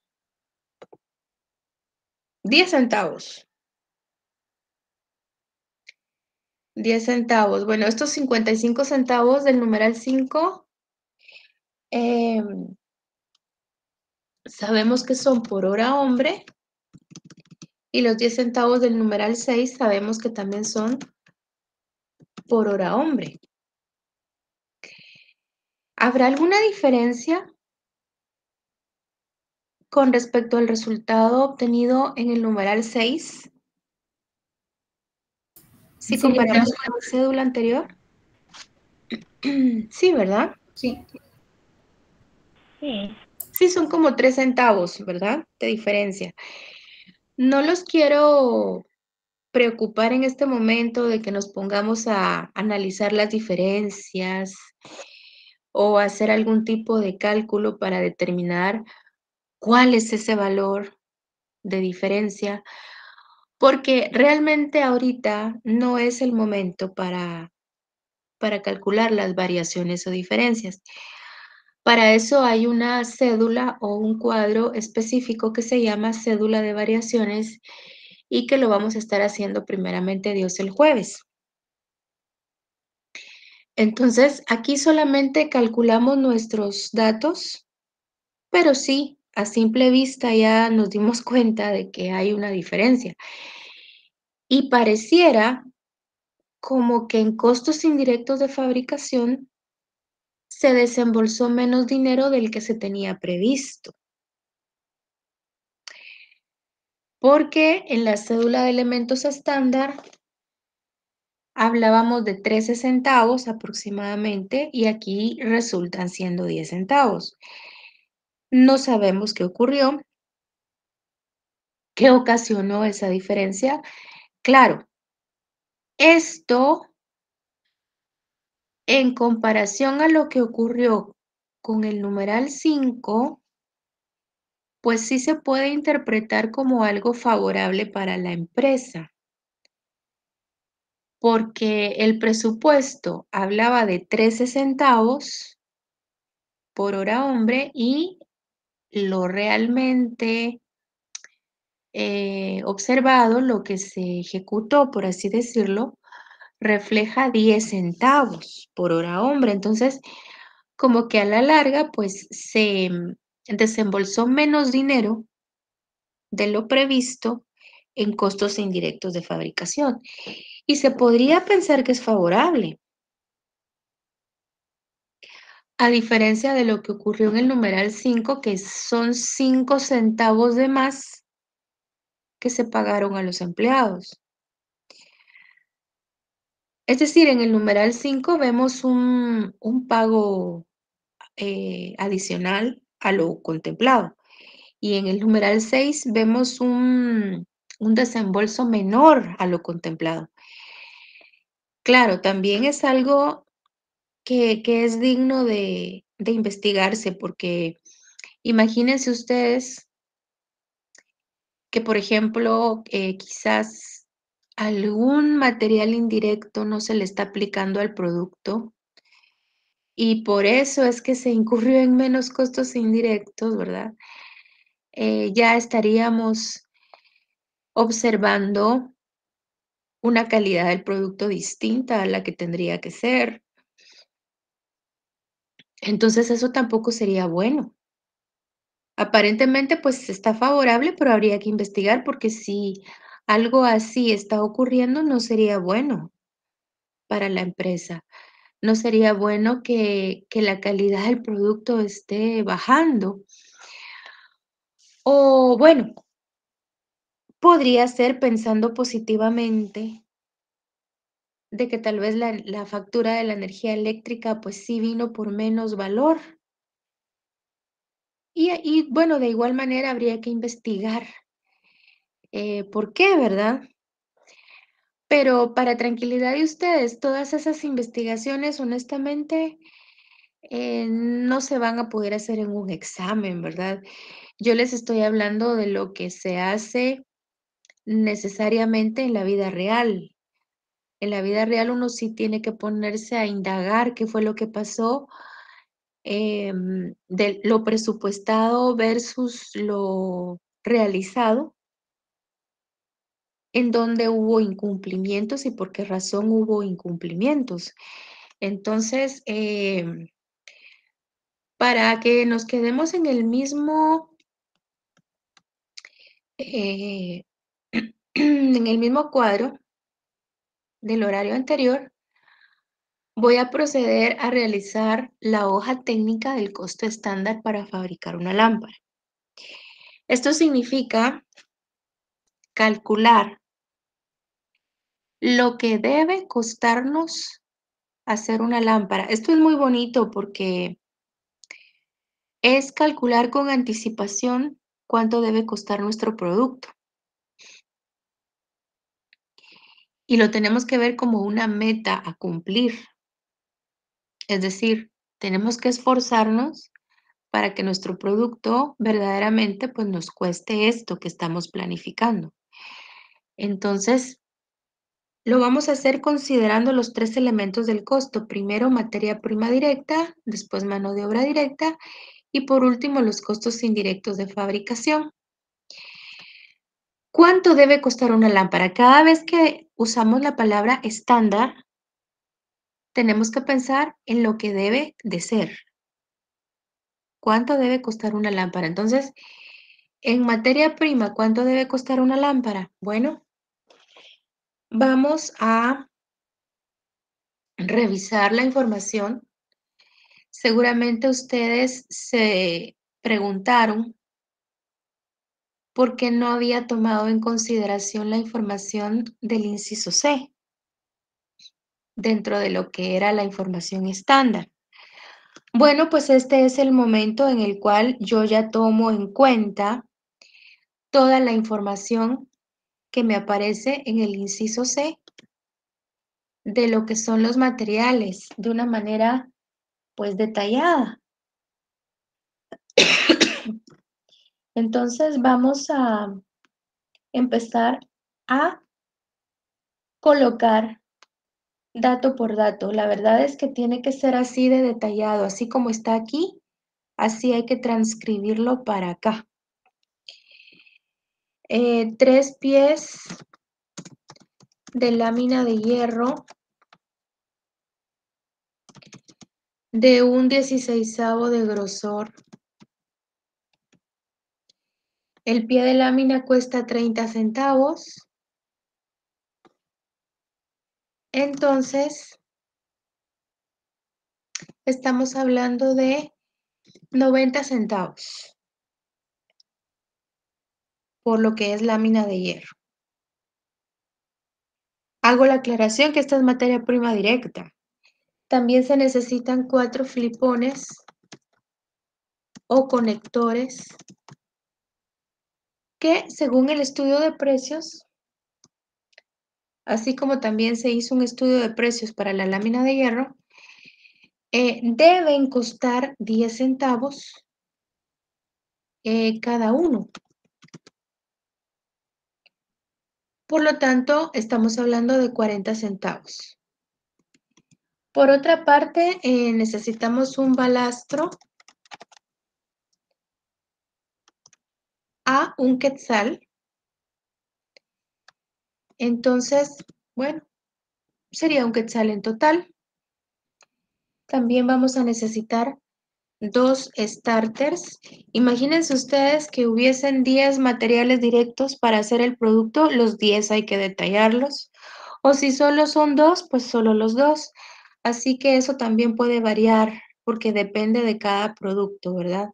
10 centavos. 10 centavos. Bueno, estos 55 centavos del numeral 5, sabemos que son por hora hombre. Y los 10 centavos del numeral 6 sabemos que también son por hora hombre. ¿Habrá alguna diferencia con respecto al resultado obtenido en el numeral 6? Si Sí, comparamos con la cédula anterior. Sí, ¿verdad? Sí. Sí. Sí, son como 3 centavos, ¿verdad? De diferencia. No los quiero preocupar en este momento de que nos pongamos a analizar las diferencias o hacer algún tipo de cálculo para determinar cuál es ese valor de diferencia, porque realmente ahorita no es el momento para calcular las variaciones o diferencias. Para eso hay una cédula o un cuadro específico que se llama cédula de variaciones y que lo vamos a estar haciendo primeramente Dios el jueves. Entonces, aquí solamente calculamos nuestros datos, pero sí, a simple vista ya nos dimos cuenta de que hay una diferencia. Y pareciera como que en costos indirectos de fabricación se desembolsó menos dinero del que se tenía previsto. Porque en la cédula de elementos estándar hablábamos de 13 centavos aproximadamente y aquí resultan siendo 10 centavos. No sabemos qué ocurrió, qué ocasionó esa diferencia. Claro, esto en comparación a lo que ocurrió con el numeral 5, pues sí se puede interpretar como algo favorable para la empresa, porque el presupuesto hablaba de 13 centavos por hora hombre y lo realmente observado, lo que se ejecutó, por así decirlo, refleja 10 centavos por hora hombre. Entonces, como que a la larga, pues se desembolsó menos dinero de lo previsto en costos indirectos de fabricación. Y se podría pensar que es favorable, a diferencia de lo que ocurrió en el numeral 5, que son 5 centavos de más que se pagaron a los empleados. Es decir, en el numeral 5 vemos un pago adicional a lo contemplado. Y en el numeral 6 vemos un desembolso menor a lo contemplado. Claro, también es algo que es digno de investigarse, porque imagínense ustedes que, por ejemplo, quizás algún material indirecto no se le está aplicando al producto y por eso es que se incurrió en menos costos indirectos, ¿verdad? Ya estaríamos observando una calidad del producto distinta a la que tendría que ser. Entonces, eso tampoco sería bueno. Aparentemente, pues está favorable, pero habría que investigar porque si algo así está ocurriendo, no sería bueno para la empresa. No sería bueno que la calidad del producto esté bajando. O bueno, podría ser pensando positivamente de que tal vez la factura de la energía eléctrica, pues sí vino por menos valor. Y bueno, de igual manera habría que investigar por qué, ¿verdad? Pero para tranquilidad de ustedes, todas esas investigaciones, honestamente, no se van a poder hacer en un examen, ¿verdad? Yo les estoy hablando de lo que se hace necesariamente en la vida real. En la vida real uno sí tiene que ponerse a indagar qué fue lo que pasó, de lo presupuestado versus lo realizado, en dónde hubo incumplimientos y por qué razón hubo incumplimientos. Entonces, para que nos quedemos en el mismo, eh, en el mismo cuadro del horario anterior, voy a proceder a realizar la hoja técnica del costo estándar para fabricar una lámpara. Esto significa calcular lo que debe costarnos hacer una lámpara. Esto es muy bonito porque es calcular con anticipación cuánto debe costar nuestro producto. Y lo tenemos que ver como una meta a cumplir. Es decir, tenemos que esforzarnos para que nuestro producto verdaderamente pues nos cueste esto que estamos planificando. Entonces, lo vamos a hacer considerando los 3 elementos del costo. Primero, materia prima directa, después mano de obra directa y por último, los costos indirectos de fabricación. ¿Cuánto debe costar una lámpara? Cada vez que usamos la palabra estándar, tenemos que pensar en lo que debe de ser. ¿Cuánto debe costar una lámpara? Entonces, en materia prima, ¿cuánto debe costar una lámpara? Bueno, vamos a revisar la información. Seguramente ustedes se preguntaron por qué no había tomado en consideración la información del inciso C dentro de lo que era la información estándar. Bueno, pues este es el momento en el cual yo ya tomo en cuenta toda la información que me aparece en el inciso C de lo que son los materiales de una manera pues detallada. Entonces vamos a empezar a colocar dato por dato. La verdad es que tiene que ser así de detallado, así como está aquí, así hay que transcribirlo para acá. 3 pies de lámina de hierro de un 16avo de grosor. El pie de lámina cuesta 30 centavos. Entonces, estamos hablando de 90 centavos por lo que es lámina de hierro. Hago la aclaración que esta es materia prima directa. También se necesitan 4 flipones o conectores que, según el estudio de precios, así como también se hizo un estudio de precios para la lámina de hierro, deben costar 10 centavos cada uno. Por lo tanto, estamos hablando de 40 centavos. Por otra parte, necesitamos un balastro a 1 quetzal. Entonces, bueno, sería 1 quetzal en total. También vamos a necesitar 2 starters. Imagínense ustedes que hubiesen 10 materiales directos para hacer el producto, los 10 hay que detallarlos. O si solo son 2, pues solo los 2. Así que eso también puede variar porque depende de cada producto, ¿verdad?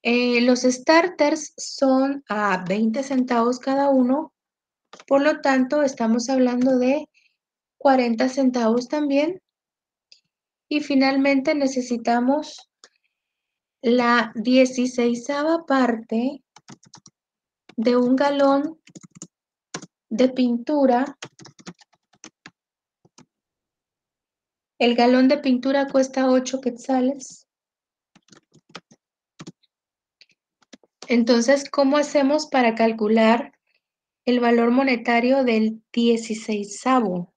Los starters son a 20 centavos cada uno, por lo tanto estamos hablando de 40 centavos también. Y finalmente necesitamos la 16ª parte de 1 galón de pintura. El galón de pintura cuesta 8 quetzales. Entonces, ¿cómo hacemos para calcular el valor monetario del 16avo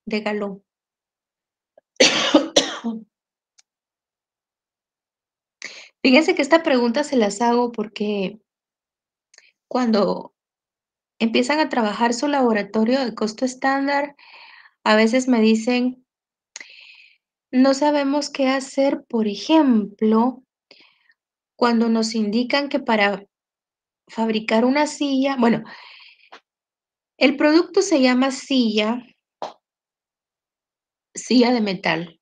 de galón? Fíjense que esta pregunta se las hago porque cuando empiezan a trabajar su laboratorio de costo estándar, a veces me dicen, no sabemos qué hacer, por ejemplo, cuando nos indican que para fabricar una silla, bueno, el producto se llama silla de metal.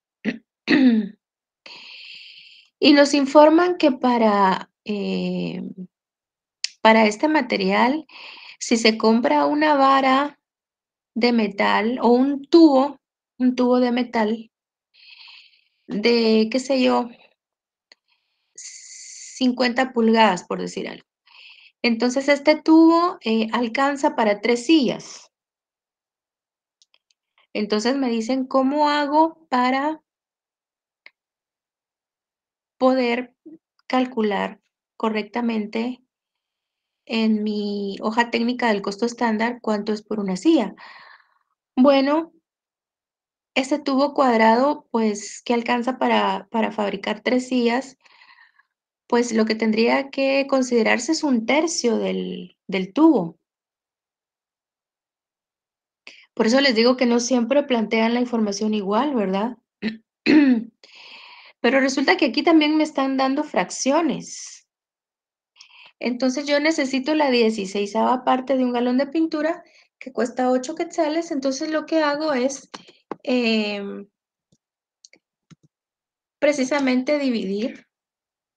Y nos informan que para este material, si se compra una vara de metal o un tubo de metal de, qué sé yo, 50 pulgadas, por decir algo. Entonces, este tubo alcanza para 3 sillas. Entonces, me dicen, ¿cómo hago para poder calcular correctamente en mi hoja técnica del costo estándar cuánto es por una silla? Bueno, este tubo cuadrado, pues, que alcanza para fabricar 3 sillas, pues, lo que tendría que considerarse es 1/3 del tubo. Por eso les digo que no siempre plantean la información igual, ¿verdad? Pero resulta que aquí también me están dando fracciones. Entonces, yo necesito la 16ª parte de 1 galón de pintura, que cuesta 8 quetzales. Entonces, lo que hago es, precisamente dividir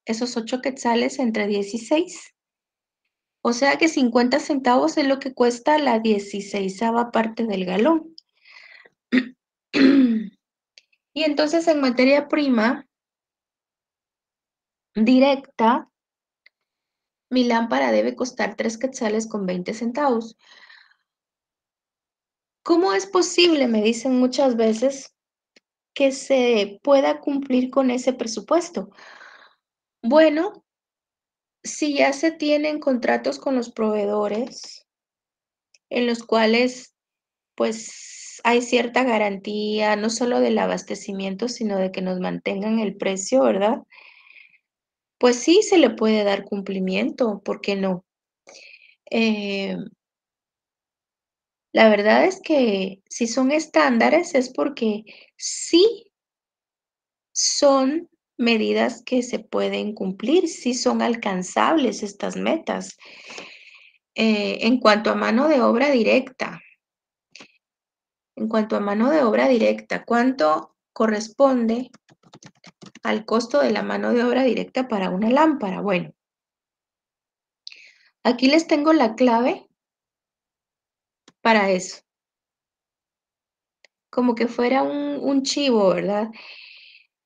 esos 8 quetzales entre 16. O sea que 50 centavos es lo que cuesta la 16ª parte del galón. Y entonces, en materia prima directa, mi lámpara debe costar 3 quetzales con 20 centavos. ¿Cómo es posible, me dicen muchas veces, que se pueda cumplir con ese presupuesto? Bueno, si ya se tienen contratos con los proveedores, en los cuales, pues, hay cierta garantía, no solo del abastecimiento, sino de que nos mantengan el precio, ¿verdad? Pues sí, se le puede dar cumplimiento, ¿por qué no? La verdad es que si son estándares es porque sí son medidas que se pueden cumplir, sí son alcanzables estas metas. En cuanto a mano de obra directa, ¿cuánto corresponde al costo de la mano de obra directa para una lámpara? Bueno, aquí les tengo la clave para eso. Como que fuera un chivo, ¿verdad?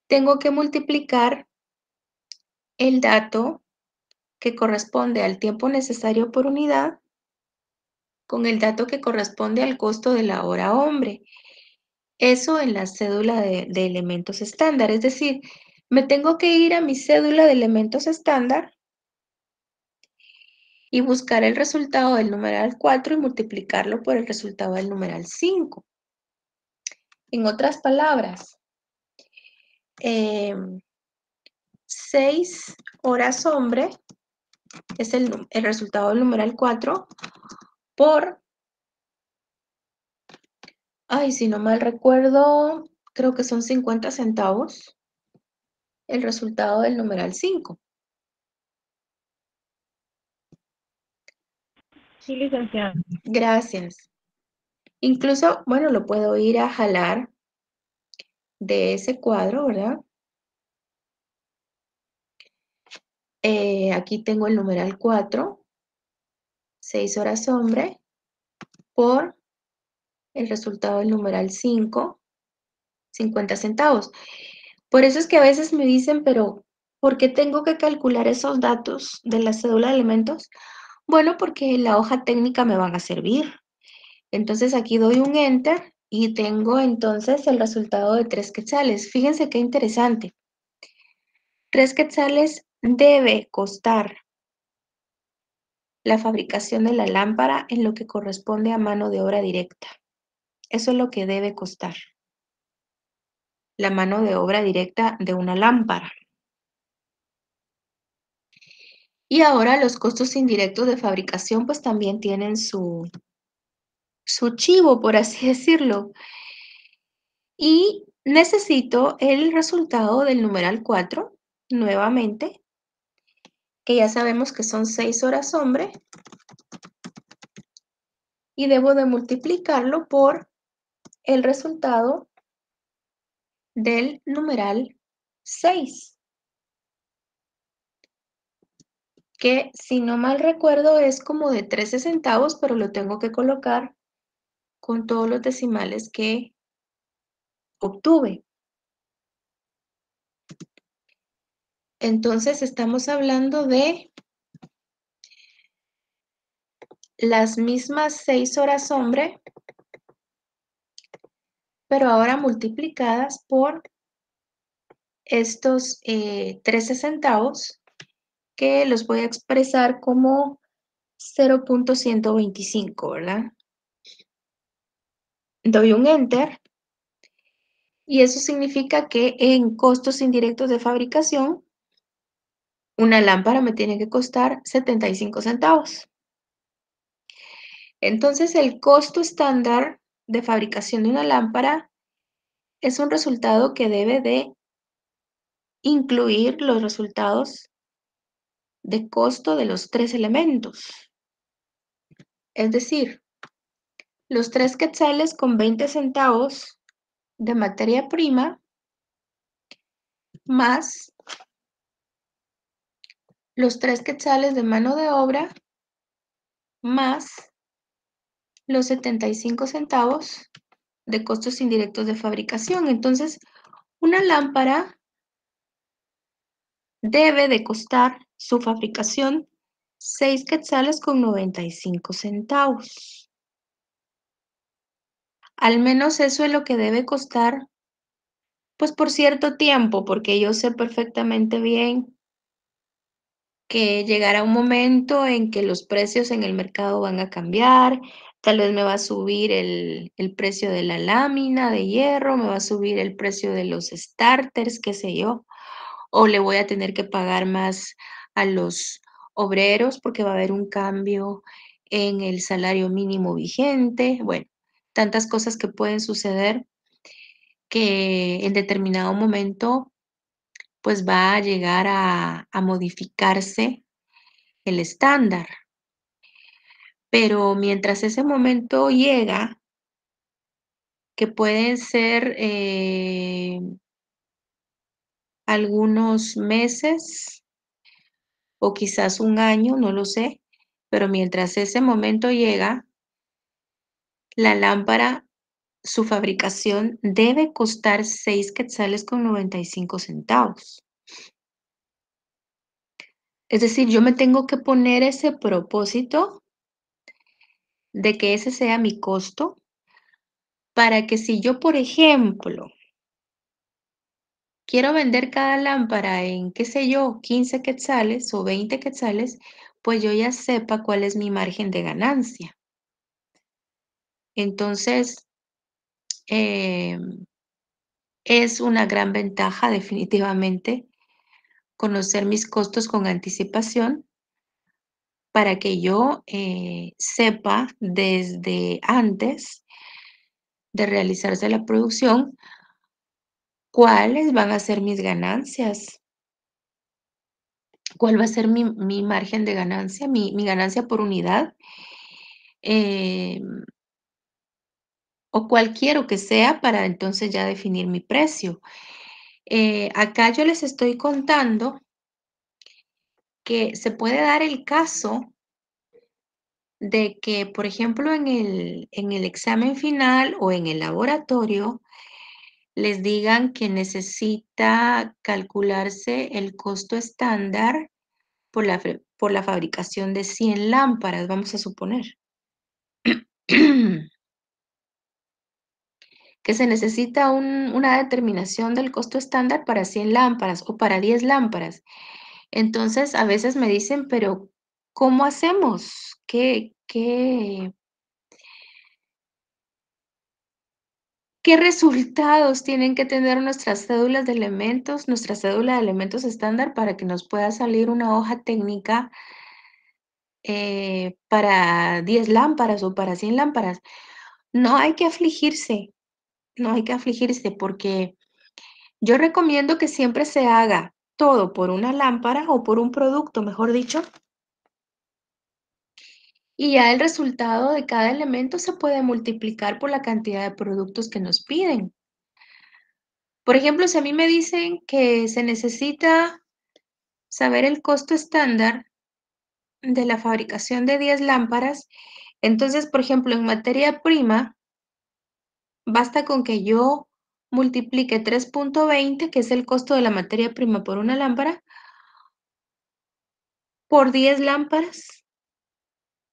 Tengo que multiplicar el dato que corresponde al tiempo necesario por unidad con el dato que corresponde al costo de la hora hombre. Eso en la cédula de elementos estándar. Es decir, me tengo que ir a mi cédula de elementos estándar y buscar el resultado del numeral 4 y multiplicarlo por el resultado del numeral 5. En otras palabras, 6 horas hombre es el resultado del numeral 4 por, si no mal recuerdo, creo que son 50 centavos el resultado del numeral 5. Sí, licenciada. Gracias. Incluso, bueno, lo puedo ir a jalar de ese cuadro, ¿verdad? Aquí tengo el numeral 4, 6 horas hombre, por el resultado del numeral 5, 50 centavos. Por eso es que a veces me dicen, pero ¿por qué tengo que calcular esos datos de la cédula de elementos? Bueno, porque en la hoja técnica me van a servir. Entonces aquí doy un enter y tengo entonces el resultado de 3 quetzales. Fíjense qué interesante. 3 quetzales debe costar la fabricación de la lámpara en lo que corresponde a mano de obra directa. Eso es lo que debe costar la mano de obra directa de una lámpara. Y ahora los costos indirectos de fabricación pues también tienen su chivo, por así decirlo. Y necesito el resultado del numeral 4, nuevamente, que ya sabemos que son 6 horas hombre, y debo de multiplicarlo por el resultado del numeral 6, que si no mal recuerdo es como de 13 centavos, pero lo tengo que colocar con todos los decimales que obtuve. Entonces estamos hablando de las mismas 6 horas hombre, pero ahora multiplicadas por estos 13 centavos, que los voy a expresar como 0.125, ¿verdad? Doy un enter y eso significa que en costos indirectos de fabricación, una lámpara me tiene que costar 75 centavos. Entonces, el costo estándar de fabricación de una lámpara es un resultado que debe de incluir los resultados de costo de los 3 elementos. Es decir, los 3 quetzales con 20 centavos de materia prima más los 3 quetzales de mano de obra más los 75 centavos de costos indirectos de fabricación. Entonces, una lámpara debe de costar su fabricación 6 quetzales con 95 centavos. Al menos eso es lo que debe costar, pues por cierto tiempo, porque yo sé perfectamente bien que llegará un momento en que los precios en el mercado van a cambiar, tal vez me va a subir el precio de la lámina de hierro, me va a subir el precio de los starters, qué sé yo, o le voy a tener que pagar más a los obreros porque va a haber un cambio en el salario mínimo vigente, bueno, tantas cosas que pueden suceder que en determinado momento pues va a llegar a modificarse el estándar. Pero mientras ese momento llega, que pueden ser algunos meses o quizás un año, no lo sé, pero mientras ese momento llega, la lámpara, su fabricación debe costar 6 quetzales con 95 centavos. Es decir, yo me tengo que poner ese propósito de que ese sea mi costo para que si yo, por ejemplo, quiero vender cada lámpara en, qué sé yo, 15 quetzales o 20 quetzales, pues yo ya sepa cuál es mi margen de ganancia. Entonces, Es una gran ventaja definitivamente conocer mis costos con anticipación para que yo sepa desde antes de realizarse la producción cuáles van a ser mis ganancias, cuál va a ser mi margen de ganancia, mi ganancia por unidad, o cuál quiero que sea para entonces ya definir mi precio. Acá yo les estoy contando que se puede dar el caso de que, por ejemplo, en el examen final o en el laboratorio, les digan que necesita calcularse el costo estándar por la fabricación de 100 lámparas, vamos a suponer. Que se necesita una determinación del costo estándar para 100 lámparas o para 10 lámparas. Entonces, a veces me dicen, pero ¿cómo hacemos? ¿Qué resultados tienen que tener nuestras cédulas de elementos, nuestra cédula de elementos estándar para que nos pueda salir una hoja técnica para 10 lámparas o para 100 lámparas? No hay que afligirse, no hay que afligirse porque yo recomiendo que siempre se haga todo por una lámpara o por un producto, mejor dicho, y ya el resultado de cada elemento se puede multiplicar por la cantidad de productos que nos piden. Por ejemplo, si a mí me dicen que se necesita saber el costo estándar de la fabricación de 10 lámparas, entonces, por ejemplo, en materia prima, basta con que yo multiplique 3.20, que es el costo de la materia prima por una lámpara, por 10 lámparas,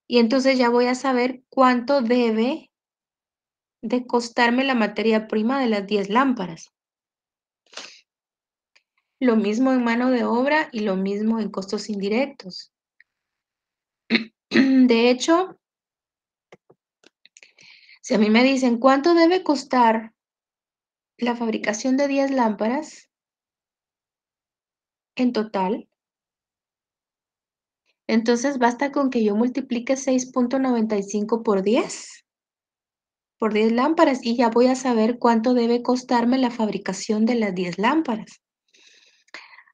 y entonces ya voy a saber cuánto debe de costarme la materia prima de las 10 lámparas. Lo mismo en mano de obra y lo mismo en costos indirectos. De hecho, si a mí me dicen cuánto debe costar la fabricación de 10 lámparas en total, entonces basta con que yo multiplique 6.95 por 10 lámparas y ya voy a saber cuánto debe costarme la fabricación de las 10 lámparas.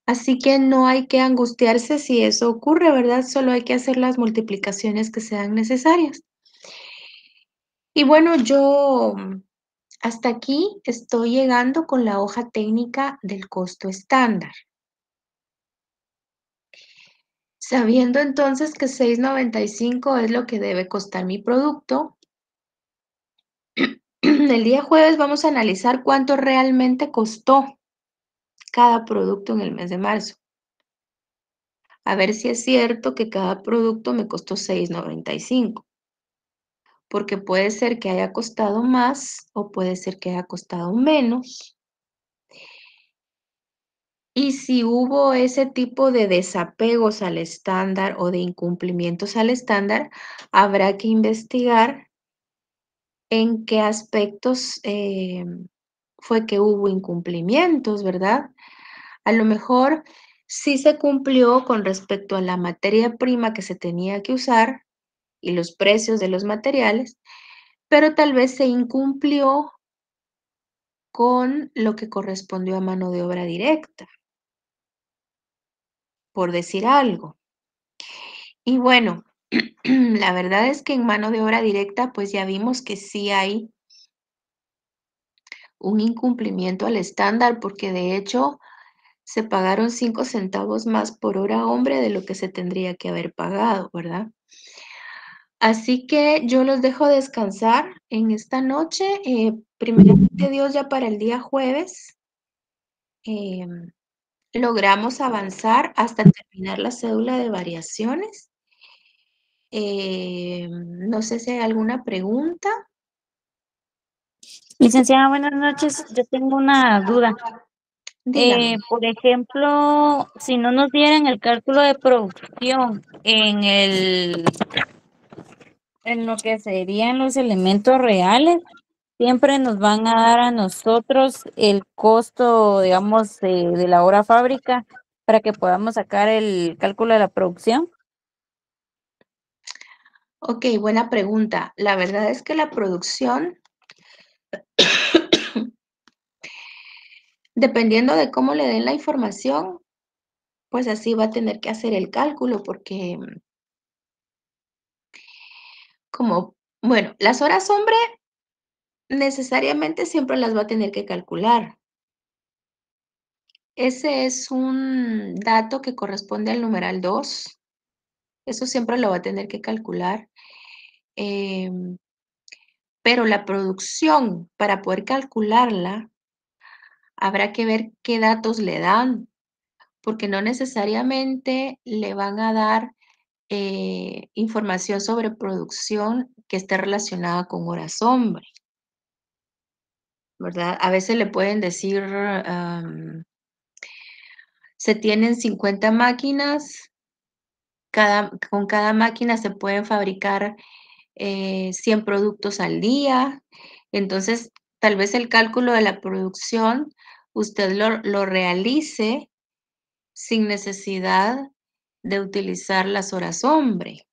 Así que no hay que angustiarse si eso ocurre, ¿verdad? Solo hay que hacer las multiplicaciones que sean necesarias. Y bueno, yo hasta aquí estoy llegando con la hoja técnica del costo estándar. Sabiendo entonces que 6.95 es lo que debe costar mi producto, el día jueves vamos a analizar cuánto realmente costó cada producto en el mes de marzo. A ver si es cierto que cada producto me costó 6.95, porque puede ser que haya costado más o puede ser que haya costado menos. Y si hubo ese tipo de desapegos al estándar o de incumplimientos al estándar, habrá que investigar en qué aspectos fue que hubo incumplimientos, ¿verdad? A lo mejor sí se cumplió con respecto a la materia prima que se tenía que usar y los precios de los materiales, pero tal vez se incumplió con lo que correspondió a mano de obra directa, por decir algo. Y bueno, la verdad es que en mano de obra directa, pues ya vimos que sí hay un incumplimiento al estándar, porque de hecho se pagaron 5 centavos más por hora hombre de lo que se tendría que haber pagado, ¿verdad? Así que yo los dejo descansar en esta noche. Primeramente Dios, ya para el día jueves logramos avanzar hasta terminar la cédula de variaciones. No sé si hay alguna pregunta. Licenciada, buenas noches. Yo tengo una duda. Dígame. Por ejemplo, si no nos dieran el cálculo de producción en lo que serían los elementos reales, siempre nos van a dar a nosotros el costo, digamos, de la hora fábrica para que podamos sacar el cálculo de la producción. Ok, buena pregunta. La verdad es que la producción, dependiendo de cómo le den la información, pues así va a tener que hacer el cálculo porque bueno, las horas hombre necesariamente siempre las va a tener que calcular. Ese es un dato que corresponde al numeral 2. Eso siempre lo va a tener que calcular. Pero la producción, para poder calcularla, habrá que ver qué datos le dan, porque no necesariamente le van a dar información sobre producción que esté relacionada con horas hombre, ¿verdad? A veces le pueden decir, se tienen 50 máquinas, con cada máquina se pueden fabricar 100 productos al día. Entonces, tal vez el cálculo de la producción usted lo realice sin necesidad de utilizar las horas hombre.